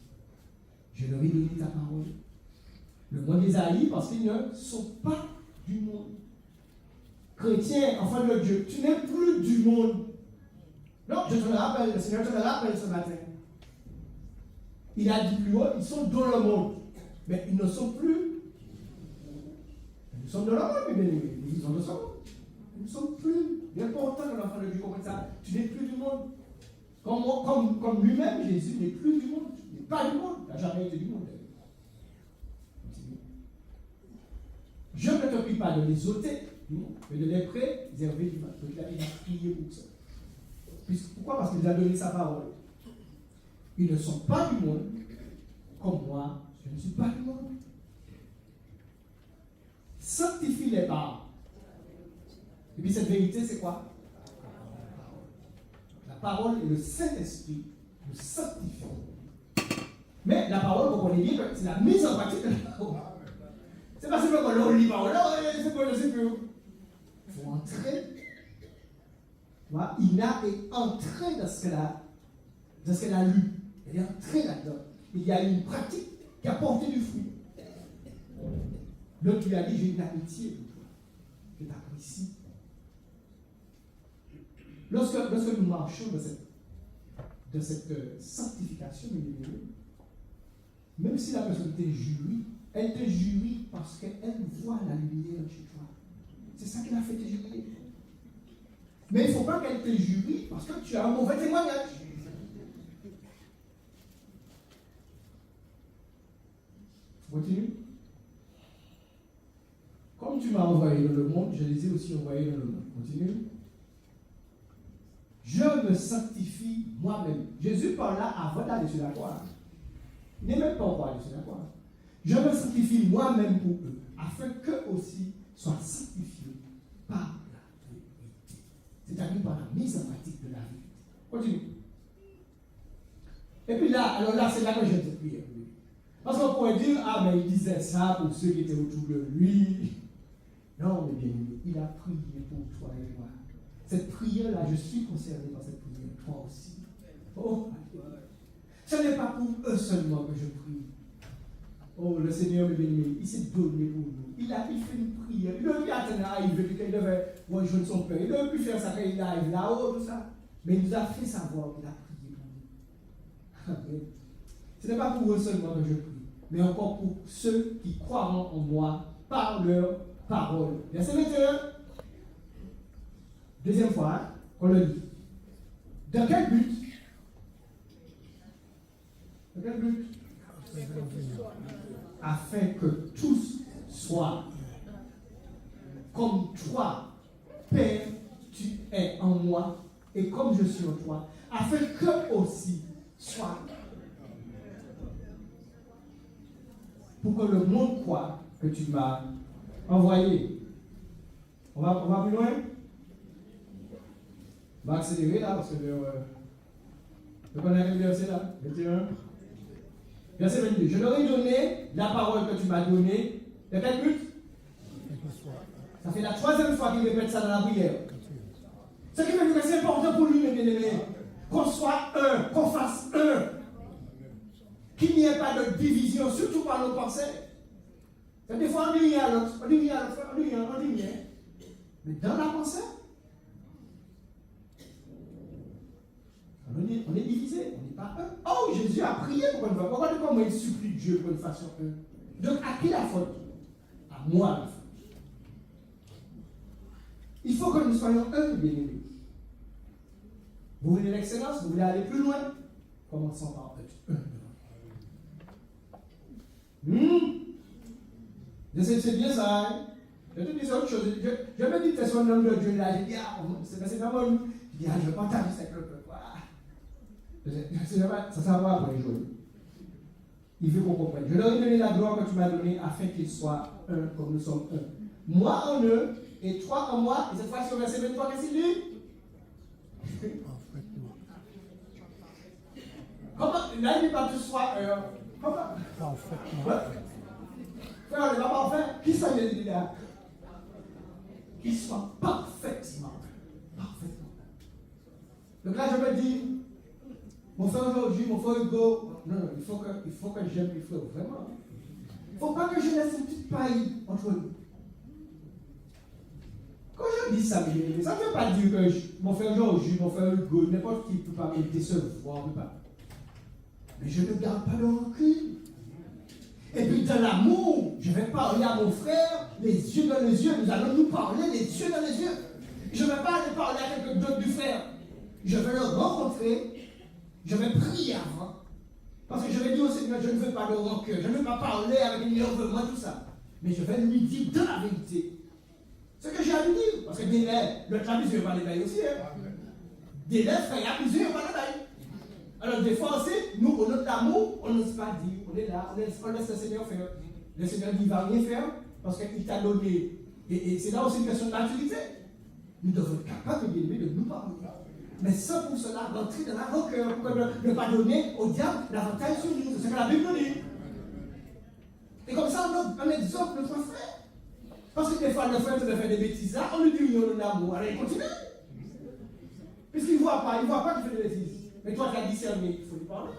C: Je leur ai donné ta parole. Le monde les a haïs parce qu'ils ne sont pas du monde. Chrétien, enfant de Dieu, tu n'es plus du monde. Non, je te le rappelle, le Seigneur te le rappelle ce matin. Il a dit plus haut, ils sont dans le monde. Mais ils ne sont plus. Nous sommes dans le monde, mes bien-aimés. Nous sommes dans le monde. Nous ne sommes plus. Il est important que l'enfant de Dieu comprenne ça. Tu n'es plus du monde. Comme lui-même, Jésus n'est plus du monde. Il n'est pas du monde. Il n'a jamais été du monde. Je ne te prie pas de les ôter du monde, mais de les préserver du mal. Donc il a prié pour ça. Pourquoi? Parce qu'il a donné sa parole. Ils ne sont pas du monde, comme moi, je ne suis pas du monde. Sanctifie-les par. Et puis cette vérité, c'est quoi? La parole et le Saint-Esprit nous sanctifient. Mais la parole, vous comprenez bien, c'est la mise en pratique de la parole. C'est pas simplement qu'on lit la parole, c'est pas le Seigneur. Il faut entrer. Voilà. Ina est entrée dans ce qu'elle a lu. Elle est entrée là-dedans. Il y a une pratique qui a porté du fruit. L'autre lui a dit, j'ai une amitié pour toi. Je t'apprécie. Lorsque nous marchons dans cette sanctification, même si la personne t'injurie, elle t'injurie parce qu'elle voit la lumière chez toi. C'est ça qui l'a fait t'injurier. Mais il ne faut pas qu'elle t'injurie parce que tu as un mauvais témoignage. Continue. Comme tu m'as envoyé dans le monde, je les ai aussi envoyés dans le monde. Continue. Je me sanctifie moi-même. Jésus parle là avant d'aller sur la croix. Il n'est même pas encore allé sur la croix. Je me sanctifie moi-même pour eux, afin qu'eux aussi soient sanctifiés par la vérité. C'est-à-dire par la mise en pratique de la vérité. Continue. Et puis là, alors là, c'est là que je te prie. Parce qu'on pourrait dire, ah, mais il disait ça pour ceux qui étaient autour de lui. Non, mais bien, il a prié pour toi et moi. Cette prière-là, je suis concerné par cette prière, toi aussi. Oh, ce n'est pas pour eux seulement que je prie. Oh, le Seigneur est béni, il s'est donné pour nous. Il fait une prière. Il devait attendre à arriver, puis qu'il devait rejoindre son père. Il devait plus faire ça quand il arrive là-haut, tout ça. Mais il nous a fait savoir qu'il a prié pour nous. Amen. Ce n'est pas pour eux seulement que je prie, mais encore pour ceux qui croiront en moi par leur parole. Verset 21. Deuxième fois, on le dit. Dans quel but? Dans quel but? Afin que tous soient comme toi, Père, tu es en moi, et comme je suis en toi, afin qu'eux aussi soient. Pour que le monde croie que tu m'as envoyé. On va plus loin? On va accélérer là parce que donc on arrive au verset là, 21. Verset 22. Je leur ai donné la parole que tu m'as donnée. Il y a quel but? Ça fait la 3e fois qu'il répète ça dans la prière. Ce qui veut dire que c'est important pour lui, mes bien-aimés, qu'on soit un, qu'on fasse un. Qu'il n'y ait pas de division, surtout par nos pensées. Des fois, on dit rien à l'autre, on dit rien à l'autre, on dit rien. Mais dans la pensée, on est divisé, on n'est pas un. Oh, Jésus a prié pour qu'on ne fasse pas. Regardez comment il supplie Dieu pour une façon un. Donc, à qui la faute? À moi la faute. Il faut que nous soyons un, bien-aimés. Vous voulez l'excellence, vous voulez aller plus loin? Commençons par être un. C'est bien ça. Hein? Je te dis autre chose. Je me dis que c'est un homme de Dieu là. Je dis, c'est vraiment lui. Je dis, je vais partager ça avec le peuple. Voilà. Ça va pas pour les jours. Il veut qu'on comprenne. Je leur ai donné la gloire que tu m'as donnée afin qu'ils soient un comme nous sommes un. Moi en eux et toi en moi. Et cette fois-ci, au verset 23, qu'est-ce qu'il dit? Comment? Là, il n'est pas tous soit un. Comment? Frère, on n'est pas parfait. Qui ça veut dire là? Qu'il soit parfaitement. Donc là, je me dis, mon frère aujourd'hui, mon frère Hugo, non, il faut que j'aime les frères, vraiment. Il ne faut pas que je laisse une petite paille entre nous. Quand je dis ça, ça ne veut pas dire que mon frère Georges, mon frère Hugo, n'importe qui ne peut pas me décevoir, mais je ne garde pas de rancune. Et puis dans l'amour, je vais parler à mon frère, les yeux dans les yeux, nous allons nous parler les yeux dans les yeux. Je ne vais pas aller parler à quelqu'un d'autre du frère. Je vais le rencontrer, je vais prier avant. Parce que je vais dire au Seigneur, je ne veux pas de rancœur, je ne veux pas parler avec une énervement, tout ça. Mais je vais lui dire de la vérité ce que j'ai à lui dire. Parce que des lèvres, l'autre a plusieurs par les bails aussi. Hein? Des lèvres, il y a plusieurs par les bails. Alors des fois aussi, nous, au nom de l'amour, on n'ose pas dire, on est là, on laisse le Seigneur faire. Le Seigneur dit, il ne va rien faire, parce qu'il t'a donné. Et c'est là aussi une question de maturité. Nous devons être capables de nous parler. Mais sans pour cela rentrer dans la rancœur, pour ne pas donner au diable l'avantage sur nous. C'est ce que la Bible dit. Et comme ça, on exhorte notre frère. Parce que des fois, le frère te fait des bêtises là, on lui dit non, l'amour, allez, continue. Puisqu'il ne voit pas qu'il fait des bêtises. Mais toi, tu as discerné, il faut lui parler.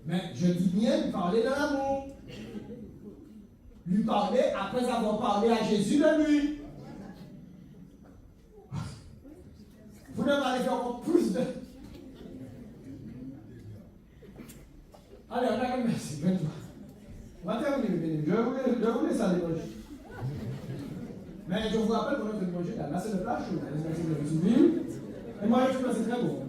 C: Mais je dis bien, lui parler de l'amour. Lui parler après avoir parlé à Jésus de lui. Vous devez aller faire encore plus de. Allez, on a un merci. On va terminer, je vous laisse aller manger. Mais je vous rappelle qu'on a fait manger là. Là, c'est le plat chaud. Et moi, je trouve que c'est très bon.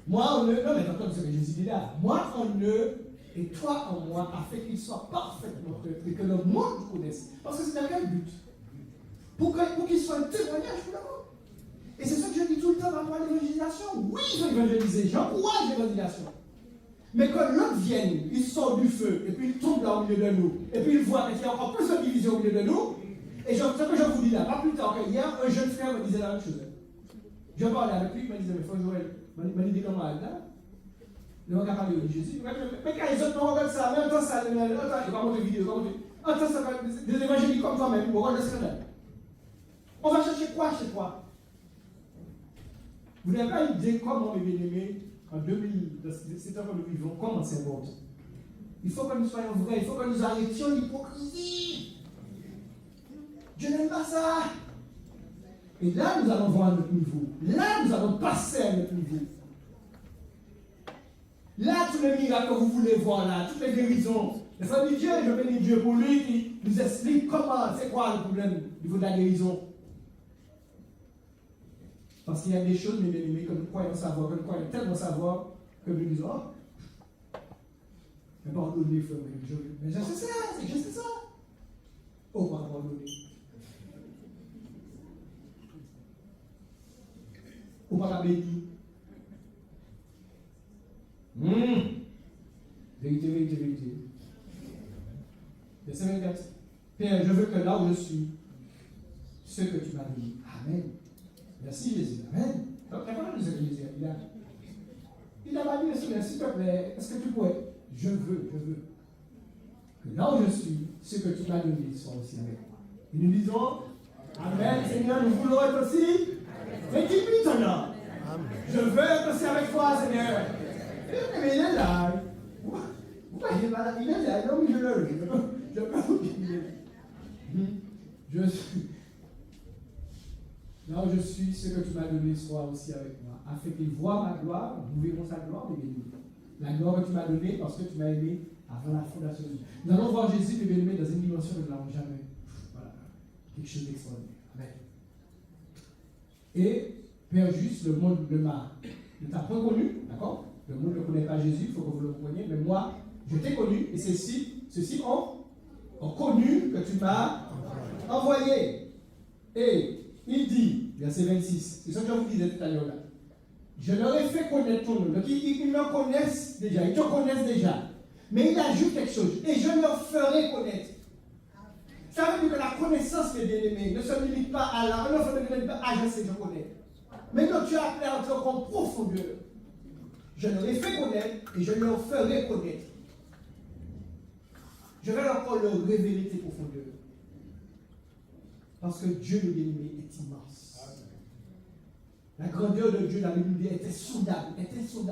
C: Moi en eux, non mais attends, ce que Jésus dit là. Moi en eux et toi en moi, afin qu'ils soient parfaitement faits et que le monde connaisse. Parce que c'est dans quel but? Pour qu'ils soient un témoignage pour l'amour. Et c'est ça que je dis tout le temps par rapport à l'évangélisation. Oui, je vais évangéliser, j'encourage l'évangélisation. Mais quand l'autre vient, il sort du feu, et puis il tombe là au milieu de nous, et puis il voit qu'il y a encore plus de division au milieu de nous, et ce que je vous dis là, pas plus tard qu'hier, un jeune frère me disait la même chose. Je parlais avec lui, il me disait, mais faut Joël, il m'a dit comment là, le regard parler de Jésus, mais quand les autres me regardent ça, mais entends ça, il va montrer vidéo, entends ça, des évangéliques comme toi-même, on regarde le scandale. On va chercher quoi chez toi? Vous n'avez pas idée comment, mes bien-aimés, en 2000, c'est temps que nous vivons, comment c'est bon. Il faut que nous soyons vrais, il faut que nous arrêtions l'hypocrisie. Je n'aime pas ça. Et là, nous allons voir notre niveau. Là, nous allons passer à notre niveau. Là, tous les miracles que vous voulez voir là, toutes les guérisons. Le frère dit Dieu, je bénis Dieu pour lui qui nous explique comment, c'est quoi le problème au niveau de la guérison. Parce qu'il y a des choses, mes bien-aimés, que nous croyons savoir, que nous croyons tellement savoir, que nous disons, oh, mais pardonnez, frère, mais je sais ça, c'est juste ça. Oh, pardonnez. Ou pas la béni. Vérité. Verset 24. Père, je veux que là où je suis, ce que tu m'as dit. Amen. Merci Jésus. Amen. Donc, il n'y a pas de Jésus. Il a pas dit, Seigneur, s'il te plaît, est-ce que tu pourrais? Je veux. Que là où je suis, ce que tu m'as donné soit aussi avec moi. Et nous disons, Amen, Seigneur, nous voulons être aussi. Mais dis-lui ton nom. Je veux être aussi avec toi, Seigneur. Mais il est là. Pourquoi il est là? Il est là. Non, je peux vous dire. Je suis. Là où je suis, ce que tu m'as donné soit aussi avec moi, afin qu'il voie ma gloire, nous verrons sa gloire, mes bien-aimés. La gloire que tu m'as donnée parce que tu m'as aimé avant la fondation du monde. Nous allons voir Jésus, mes bien-aimés, dans une dimension que nous n'avons jamais. Voilà. Quelque chose d'extraordinaire. Amen. Et, Père juste, le monde ne t'a pas connu, d'accord? Le monde ne connaît pas Jésus, il faut que vous le compreniez, mais moi, je t'ai connu, et ceux-ci ont connu que tu m'as envoyé. Et il dit, verset 26, c'est ce que je vous disais tout à l'heure là. Je leur ai fait connaître ton nom. Donc ils me connaissent déjà, ils te connaissent déjà. Mais il ajoute quelque chose. Et je leur ferai connaître. Ça veut dire que la connaissance, mes bien-aimés, ne se limite pas à la. Ne se limite pas à je sais, je connais. Mais quand tu as appelé à entrer en profondeur, je leur ai fait connaître et je leur ferai connaître. Je vais encore leur révéler tes profondeurs. Parce que Dieu, le bien-aimé, est immense. La grandeur de Dieu, la Bible était sondable.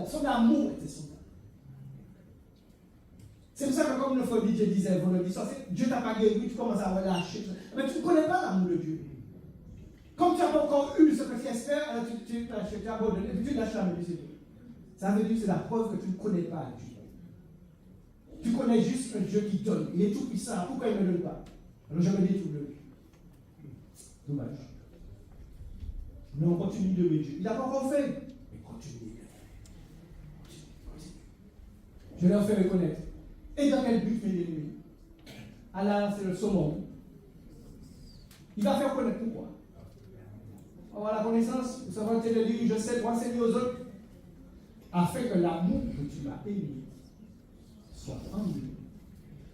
C: Son amour était sondable. C'est pour ça que, comme le frère DJ disait vendredi soir, Dieu t'a pas guéri, tu commences à relâcher. Mais tu ne connais pas l'amour de Dieu. Comme tu n'as pas encore eu ce que tu espères, alors tu as abandonné, et puis tu lâches la main du Seigneur. Ça veut dire que c'est la preuve que tu ne connais pas Dieu. Tu connais juste un Dieu qui donne. Il est tout puissant. Pourquoi il ne me donne pas? Alors je me détourne de lui. Dommage. Mais on continue de Dieu. Il n'a pas encore fait. Mais continue. Je leur fais reconnaître. Et dans quel but, mes ennemis? Allah, c'est le saumon. Il va faire connaître pourquoi. Avoir la connaissance, pour savoir te le dire, je sais, pour enseigner aux autres, afin que l'amour que tu m'as émis soit en lui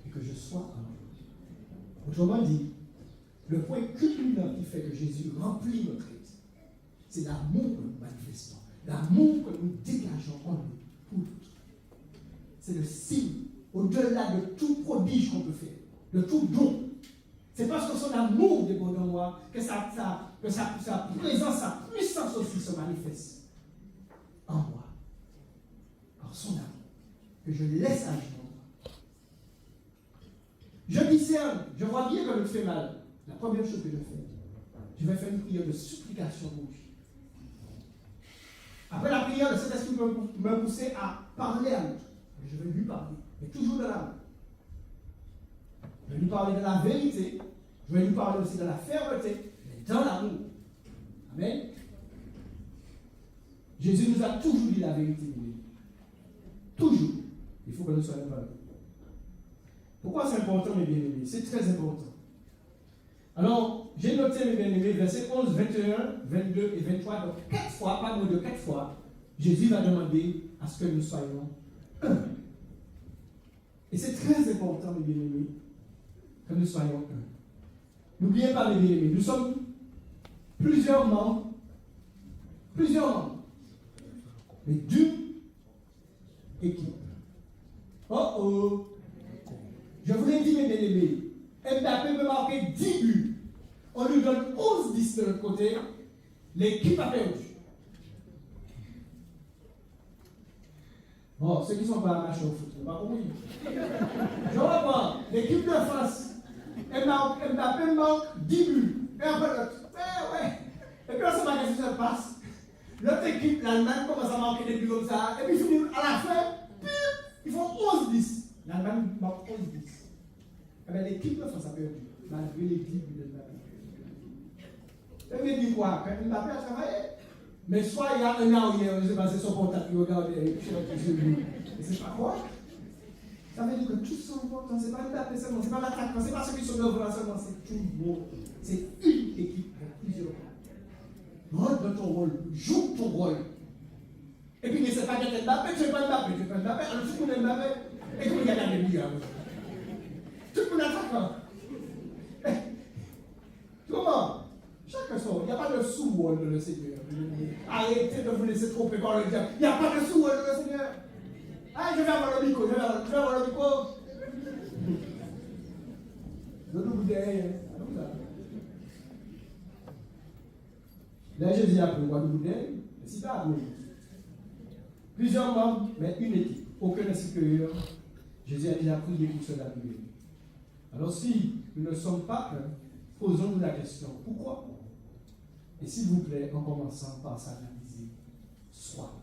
C: et que je sois en lui. Autrement dit, le point culminant qui fait que Jésus remplit notre être, c'est l'amour que nous manifestons, l'amour que nous dégageons en nous pour l'autre. C'est le signe, au-delà de tout prodige qu'on peut faire, de tout don. C'est parce que son amour déborde en moi que sa présence, sa puissance aussi se manifeste en moi. Par son amour, que je laisse agir en moi. Je discerne, je vois bien que je fais mal. La première chose que je fais, je vais faire une prière de supplication pour lui. Après la prière, le Saint-Esprit me poussait à parler à l'autre. Je vais lui parler, mais toujours de l'amour. Je vais lui parler de la vérité, je vais lui parler aussi de la fermeté, mais dans l'amour. Amen. Jésus nous a toujours dit la vérité. Toujours. Il faut que nous soyons pas là. Pourquoi c'est important, mes bien-aimés? C'est très important. Alors, j'ai noté, mes bien-aimés, versets 11, 21, 22 et 23. Donc, 4 fois, pas moins de 4 fois, Jésus va demander à ce que nous soyons un. Et c'est très important, mes bien-aimés, que nous soyons un. N'oubliez pas, mes bien-aimés, nous sommes plusieurs membres, mais d'une équipe. Oh! Je vous l'ai dit, mes bien-aimés, Mbappé peut marquer 10 buts. On lui donne 11-10 de l'autre côté. L'équipe a perdu. Bon, ceux qui ne sont pas à match au foot, pas compris. Je reprends. L'équipe de France. Mbappé marque 10 buts. Et après l'autre. Ouais. Et puis on se marque ce qui se passe. L'autre équipe, l'Allemagne, commence à marquer des buts comme ça. Et puis à la fin, ils font 11-10. L'Allemagne marque 11-10. Eh bien, l'équipe de France a perdu, malgré les 10 buts de Mbappé. Et bien, dit quoi? Quand Mbappé a travaillé. Mais soit il y a un an hier, je sais pas, c'est son contact qui regarde et puis c'est pas quoi. Ça veut dire que tous sont importants, c'est pas Mbappé seulement, c'est pas l'attaquant, c'est pas ceux qui sont devant seulement, c'est tout le monde. C'est une équipe avec plusieurs rôles. Rentre dans ton rôle, joue ton rôle. Et puis ne sais pas qu'être Mbappé, tu n'es pas Mbappé, alors tout le monde est Mbappé. Et comment il y a des milliards? Tout le monde attaquant. Comment? Chacun son, il n'y a pas de sous sous-rôle de le Seigneur. Arrêtez de vous laisser tromper par le diable. Il n'y a pas de sous-rôle de le Seigneur. Ah, je vais avoir le micro, je vais avoir le micro. Donne-nous derrière. Là, Jésus a pris le roi de bouteille, mais c'est pas appelé. Plusieurs membres, mais une équipe. Aucun supérieur. Jésus a déjà prié pour cela. Alors, si nous ne sommes pas un, posons-nous la question, pourquoi? Et s'il vous plaît, en commençant par s'analyser soi.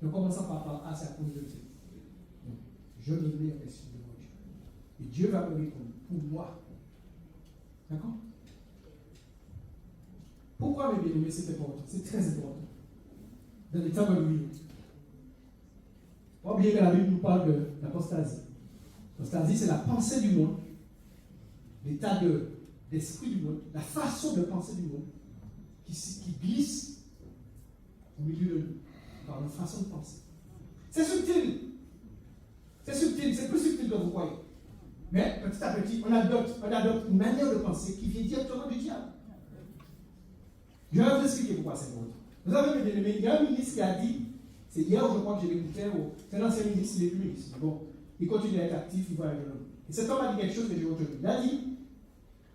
C: Ne commençons pas par à sa cause de Dieu. Je me mets en estime devant Dieu. Et Dieu va me répondre pour moi. D'accord? Pourquoi, mes bien-aimés, c'est important? C'est très important. Dans les temps de vie. Pas oublier que la Bible nous parle de l'apostasie. L'apostasie, c'est la pensée du monde, l'état d'esprit du monde, la façon de penser du monde qui glisse au milieu de nous par notre façon de penser. C'est subtil. C'est subtil, c'est plus subtil que vous croyez. Mais petit à petit, on adopte une manière de penser qui vient directement du diable. Je vais vous expliquer pourquoi c'est bon. Vous avez vu, il y a un ministre qui a dit, c'est hier, je crois que je l'écoutais, c'est un ancien ministre, il est plus ministre. Bon, il continue à être actif, il va être l'homme. Et cet homme a dit quelque chose que j'ai retenu. Il a dit,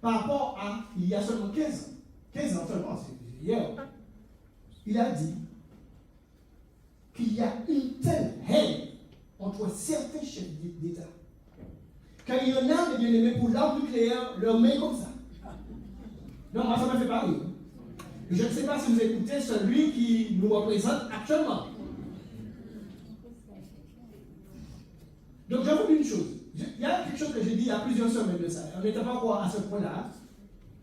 C: par rapport à, il y a seulement 15 ans seulement, c'est hier, il a dit qu'il y a une telle haine entre certains chefs d'État. Quand il y en a, mes bien-aimés, pour l'arme nucléaire, leur main comme ça. Non, moi, ça me fait pas rire. Je ne sais pas si vous écoutez celui qui nous représente actuellement. Donc, je vous dis une chose. Il y a quelque chose que j'ai dit il y a plusieurs semaines de ça. On n'était pas encore à ce point-là.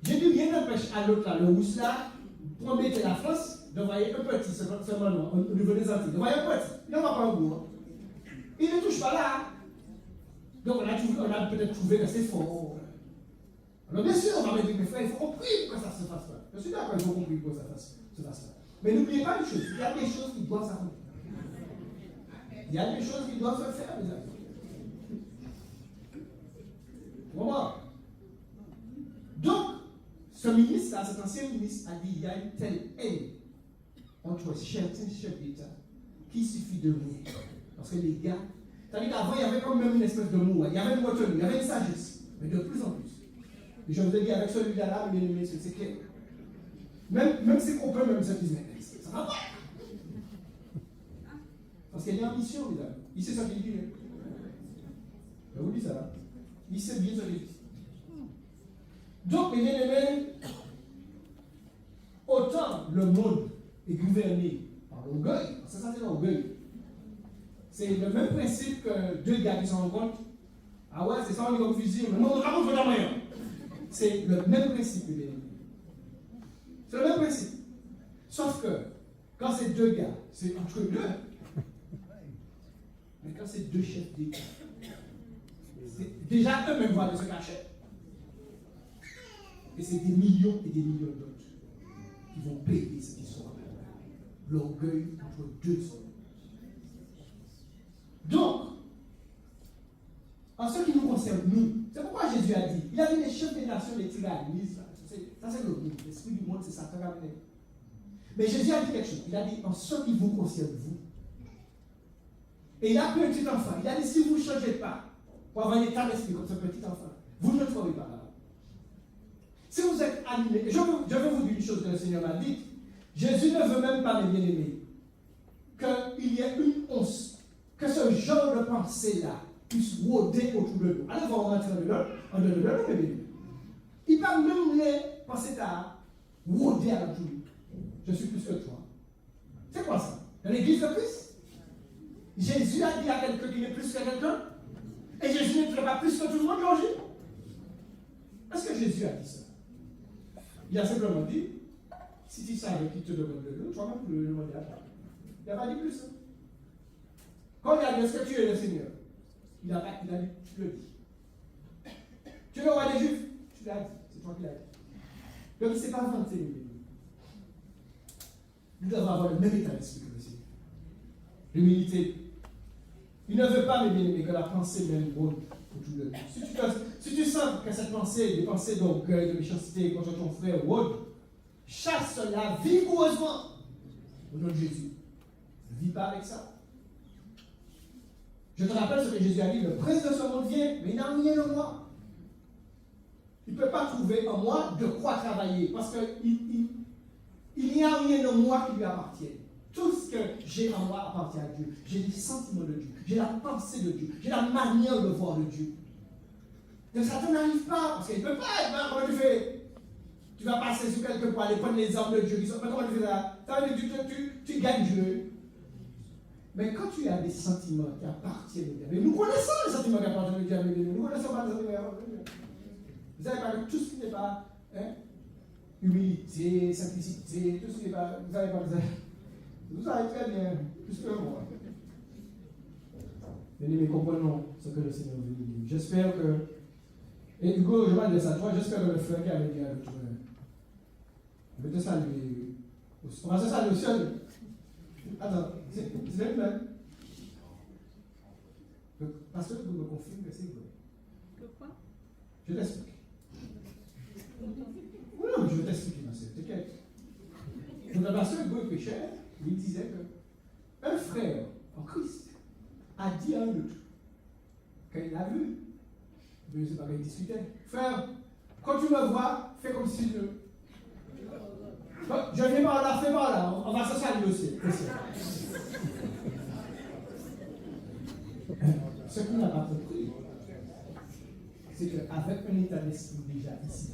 C: J'ai dit, rien n'empêche à l'autre, là, le rousse là, pour mettre la France, d'envoyer un petit, seulement, au niveau des Antilles. D'envoyer un petit. Il n'en va pas au bout. Il ne touche pas là. Donc, on a peut-être trouvé que c'est faux. Alors, bien sûr, on va me dire, mes frères, il faut compris que ça se fasse pas. Je suis d'accord, il faut compris que ça se fasse pas. Mais n'oubliez pas une chose, il y a des choses qui doivent s'accomplir. Il y a des choses qui doivent se faire, mes amis. Comment? Donc, ce ministre-là, cet ancien ministre, a dit il y a une telle haine entre certains chefs d'État qu'il suffit de mourir. Parce que les gars, c'est-à-dire qu'avant, il y avait quand même une espèce de mot, il y avait une retenue, il y avait une sagesse, mais de plus en plus. Et je vous ai dit, avec celui-là, mes amis, c'est clair. Même si on peut même se dire, mais ça va pas. Parce qu'il y a une ambition, mes amis. Il sait ce qu'il dit. Je vous dis ça. Il sait bien ce qu'il dit. Donc, mes bien-aimés, autant le monde est gouverné par l'orgueil, parce que ça c'est l'orgueil. C'est le même principe que deux gars qui se rencontrent. Ah ouais, c'est ça, on est comme fusil, mais non, on raconte vraiment rien. C'est le même principe, mes bien-aimés. C'est le même principe. Sauf que, quand c'est deux gars, c'est entre eux. Mais quand c'est deux chefs d'État, déjà eux-mêmes voient de se cacher. Et c'est des millions et des millions d'autres qui vont payer ce qu'ils sont à l'orgueil entre deux hommes. Donc, en ce qui nous concerne, nous, c'est pourquoi Jésus a dit, il a dit les chefs des nations les tyrannisent. Ça c'est le monde, l'esprit du monde, c'est ça. Mais Jésus a dit quelque chose. Il a dit, en ce qui vous concerne, vous. Et il a pris un petit enfant. Il a dit, si vous ne changez pas, pour avoir un état d'esprit comme ce petit enfant, vous ne le ferez pas là. Si vous êtes animé, et je veux vous dire une chose que le Seigneur m'a dit. Jésus ne veut même pas, mes bien-aimés, qu'il y ait une once, que ce genre de pensée-là puisse rôder autour de nous. Allez voir, on rentre en dedans, mes bien-aimés. Il va même les penser à rôder à l'autre. Je suis plus que toi. C'est quoi ça? Dans l'église de Christ? Jésus a dit à quelqu'un qu'il est plus que quelqu'un? Et Jésus n'est pas plus que tout le monde aujourd'hui? Est-ce que Jésus a dit ça? Il a simplement dit, si tu savais qu'il te demande de l'eau, tu vas même plus le demander à toi. Il n'a pas dit plus. Quand il a dit, est-ce que tu es le Seigneur? Il a dit, tu le dis. Tu es le roi des Juifs? Tu l'as dit. C'est toi qui l'as dit. Donc il ne s'est pas vanté. Nous devons avoir le même état d'esprit que le Seigneur. L'humilité. Il ne veut pas, mes bien-aimés, que la pensée même rôde autour de nous. Si tu sens que cette pensée, des pensées d'orgueil, de méchanceté contre ton frère rôde, chasse cela vigoureusement au nom de Jésus. Ne vis pas avec ça. Je te rappelle ce que Jésus a dit, le prince de ce monde vient, mais il n'a rien en moi. Il ne peut pas trouver en moi de quoi travailler, parce qu'il n'y a rien en moi qui lui appartient. Tout ce que j'ai en moi appartient à Dieu. J'ai les sentiments de Dieu, j'ai la pensée de Dieu, j'ai la manière de voir de Dieu. Donc Satan n'arrive pas, parce qu'il ne peut pas être là. Comment tu fais? Tu vas passer sur quelque part, aller prendre les armes de Dieu. Mais comment tu fais ça? Ça veut dire que tu gagnes Dieu. Mais quand tu as des sentiments qui appartiennent à Dieu, nous connaissons les sentiments qui appartiennent à Dieu, nous ne connaissons pas les sentiments qui appartiennent à Dieu. Vous savez pas que tout ce qui n'est pas humilité, simplicité, tout ce qui n'est pas. Vous savez pas que ça. Vous savez très bien, plus que moi. Bien-aimés, comprenons ce que le Seigneur veut nous dire. J'espère que. Et Hugo, je m'adresse à toi, j'espère que le frère qui avait dit à l'autre, je vais te saluer. On va se saluer au ciel. Attends, c'est le même. Le pasteur vous me confirme que c'est vrai.
A: Le quoi?
C: Je t'explique. Oui, non, mais je vais t'expliquer, ma soeur, t'inquiète. Donc, le pasteur Hugo Pécheur, il disait que un frère en Christ a dit à un autre, quand il l'a vu, je ne sais pas quand il discutait, frère, quand tu me vois, fais comme si je. Je viens par là, fais par là, on va se saluer aussi. Ce qu'on n'a pas compris, c'est qu'avec un état d'esprit déjà ici,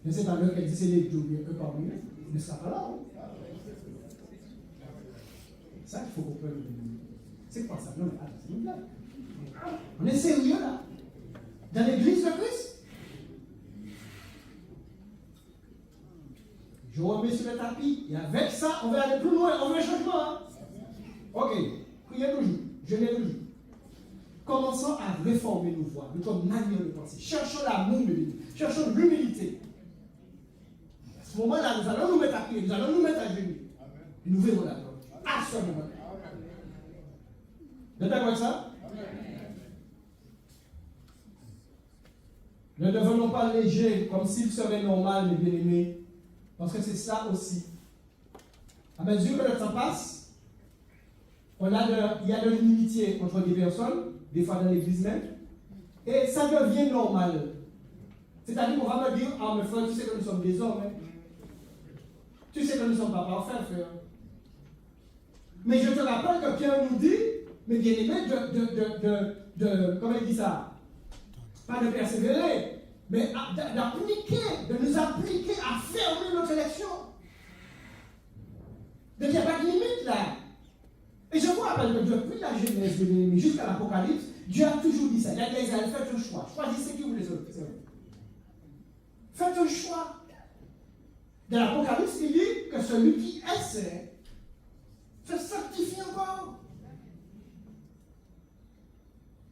C: je ne sais pas lequel dit c'est les deux que parmi eux, il ne sera pas là. C'est ça qu'il faut comprendre. C'est quoi ça? Non, mais attends, c'est une blague. On est sérieux là? Dans l'église de Christ? Je remets sur le tapis, et avec ça, on va aller plus loin, on veut un changement. Hein? Ok, priez toujours, jeûnez toujours. Commençons à réformer nos voies, notre manière de penser. Cherchons l'amour de Dieu, cherchons l'humilité. À ce moment-là, nous allons nous mettre à prier, nous allons nous mettre à jeûner. Et nous verrons la gloire. À ce moment-là. Vous êtes d'accord avec ça? Ne devenons pas légers, comme s'il serait normal, mes bien-aimés. Parce que c'est ça aussi. À mesure que le temps passe, il y a de l'inimitié entre des personnes, des fois dans l'église même, et ça devient normal. C'est-à-dire qu'on va me dire, ah mes frères, tu sais que nous sommes des hommes, hein? Tu sais que nous ne sommes pas parfaits, frère. Mais je te rappelle que Pierre nous dit, mais bien aimé, comment il dit ça? Pas de persévérer, mais d'appliquer, de nous appliquer à fermer notre élection. Donc il n'y a pas de limite là. Et je vous rappelle que depuis la Genèse de l'ennemi jusqu'à l'Apocalypse, Dieu a toujours dit ça. Il a dit à Israël, faites un choix. Choisissez qui vous les autres. Faites un choix. Dans l'Apocalypse, il dit que celui qui essaie se sanctifie encore.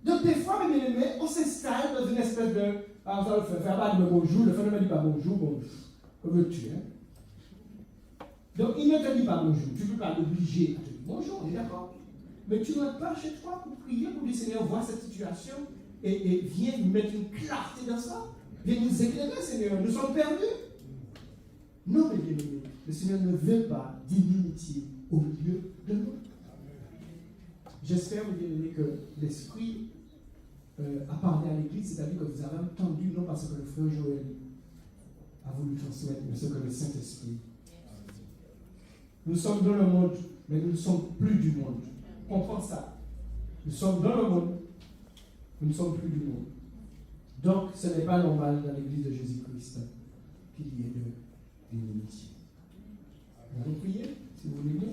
C: Donc des fois, mes bien-aimés, on s'installe dans une espèce de... Ah, ça le faire pas de bonjour, le phénomène ne dit pas bonjour, bon, que veux-tu, hein? Donc il ne te dit pas bonjour, tu ne peux pas l'obliger à te dire bonjour, on est d'accord. Mais tu rentres pas chez toi pour prier, pour dire Seigneur, vois cette situation et viens nous mettre une clarté dans ça. Viens nous éclairer, Seigneur, nous sommes perdus. Non, mes bien-aimés, le Seigneur ne veut pas d'inimitié au milieu de nous. J'espère, mes bien-aimés, que l'Esprit a parlé à l'Église, c'est-à-dire que vous avez entendu, non parce que le frère Joël a voulu transmettre, mais ce que le Saint-Esprit. Nous sommes dans le monde, mais nous ne sommes plus du monde. Comprends ça. Nous sommes dans le monde, nous ne sommes plus du monde. Donc, ce n'est pas normal dans l'Église de Jésus-Christ qu'il y ait de l'inimitié. Nous allons prier, si vous voulez bien.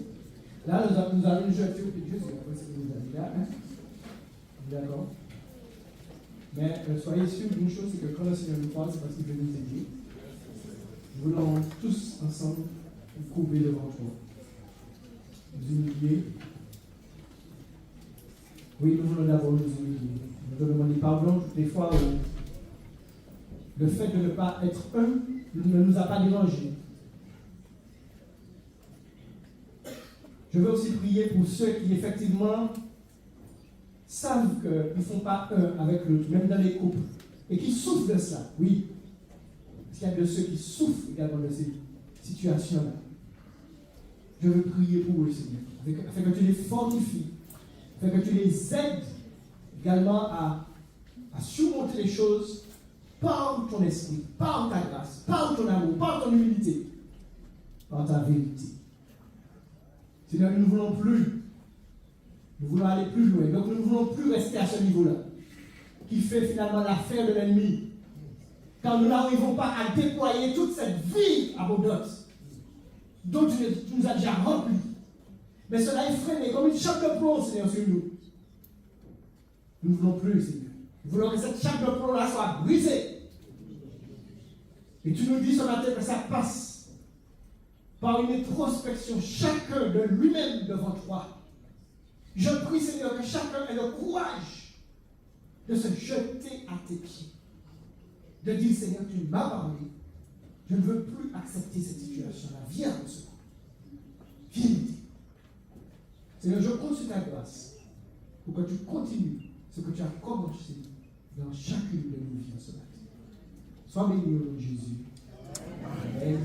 C: Là, nous allons nous jeter au pied de Jésus, après ce que vous avez là. Hein? D'accord? Mais soyez sûrs d'une chose, c'est que quand le Seigneur nous parle, c'est parce qu'il veut nous aider. Nous voulons tous ensemble vous courber devant toi. Nous humilier. Oui, nous voulons d'abord nous humilier. Nous voulons demander pardon toutes les fois où le fait de ne pas être un ne nous a pas dérangés. Je veux aussi prier pour ceux qui effectivement savent qu'ils ne font pas un avec l'autre, même dans les couples, et qui souffrent de ça. Oui, s'il y a de ceux qui souffrent également de ces situations-là, je veux prier pour eux, Seigneur, afin que tu les fortifies, afin que tu les aides également à surmonter les choses par ton esprit, par ta grâce, par ton amour, par ton humilité, par ta vérité. Seigneur, nous ne voulons plus. Nous voulons aller plus loin. Donc nous ne voulons plus rester à ce niveau-là, qui fait finalement l'affaire de l'ennemi. Quand nous n'arrivons pas à déployer toute cette vie abondante dont tu nous as déjà rempli. Mais cela est freiné comme une chape de plomb, Seigneur, sur nous. Nous ne voulons plus, Seigneur. Nous voulons que cette chape de plomb-là soit brisée. Et tu nous dis ce matin que ça passe par une introspection, chacun de lui-même devant toi. Je prie, Seigneur, que chacun ait le courage de se jeter à tes pieds. De dire, Seigneur, tu m'as parlé. Je ne veux plus accepter cette situation-là. Viens au secours. Viens m'aider. Seigneur, je compte sur ta grâce pour que tu continues ce que tu as commencé dans chacune de nos vies ce matin. Sois béni au nom de Jésus. Amen.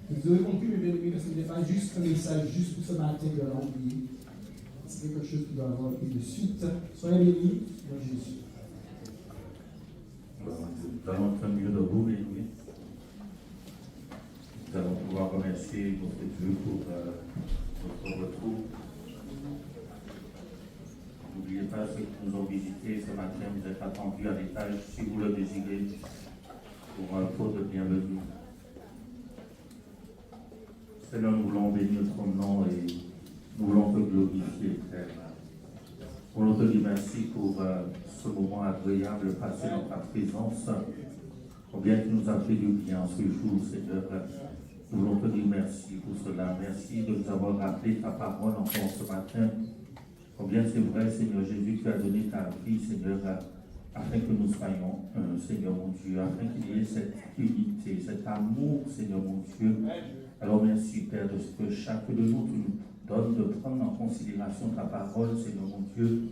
C: Vous aurez compris, mes bien-aimés, que ce n'est pas juste un message juste pour ce matin que l'on a oublié. C'est quelque chose qui doit avoir plus de suite. Soyez bénis au nom de Jésus.
B: Nous allons prendre mieux de vous, bénis. Nous allons pouvoir remercier notre Dieu pour notre retour. N'oubliez pas ceux qui nous ont visités ce matin, vous êtes attendus à l'étage si vous le désirez pour un pot de bienvenue. Seigneur, nous voulons bénir ton nom et nous voulons te glorifier, Père. Nous voulons te dire merci pour ce moment agréable passé dans ta présence. Combien tu nous as fait du bien ce jour, Seigneur. Nous voulons te dire merci pour cela. Merci de nous avoir rappelé ta parole encore ce matin. Combien c'est vrai, Seigneur Jésus, tu as donné ta vie, Seigneur, afin que nous soyons un, Seigneur mon Dieu, afin qu'il y ait cette unité, cet amour, Seigneur mon Dieu. Alors merci, Père, de ce que chacun de nous, tu nous donnes de prendre en considération ta parole, Seigneur mon Dieu,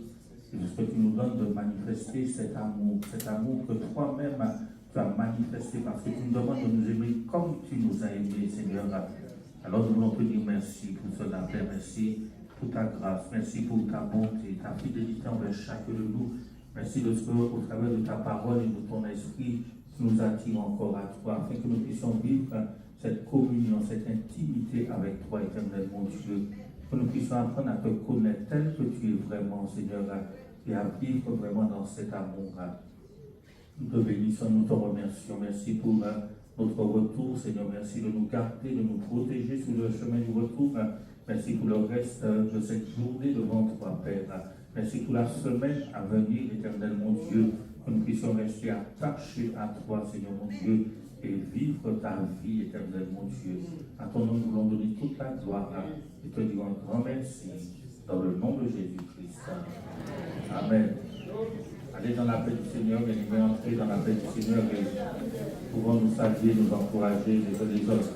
B: et de ce que tu nous donnes de manifester cet amour que toi-même tu as manifesté, parce que tu nous demandes de nous aimer comme tu nous as aimés, Seigneur. Alors nous voulons te dire merci pour cela, Père, merci pour ta grâce, merci pour ta bonté, ta fidélité envers chacun de nous. Merci de ce que, au travers de ta parole et de ton esprit, tu nous attires encore à toi, afin que nous puissions vivre cette communion, cette intimité avec toi, éternel mon Dieu. Que nous puissions apprendre à te connaître tel que tu es vraiment, Seigneur, et à vivre vraiment dans cet amour. Nous te bénissons, nous te remercions. Merci pour notre retour, Seigneur. Merci de nous garder, de nous protéger sur le chemin du retour. Merci pour le reste de cette journée devant toi, Père. Merci pour la semaine à venir, éternel mon Dieu, que nous puissions rester attachés à toi, Seigneur mon Dieu, et vivre ta vie, éternel mon Dieu. À ton nom, nous voulons donner toute la gloire et te dire un grand merci dans le nom de Jésus-Christ. Amen. Allez dans la paix du Seigneur, bien-aimés, entrez dans la paix du Seigneur et pouvons nous saluer, nous encourager les uns les autres.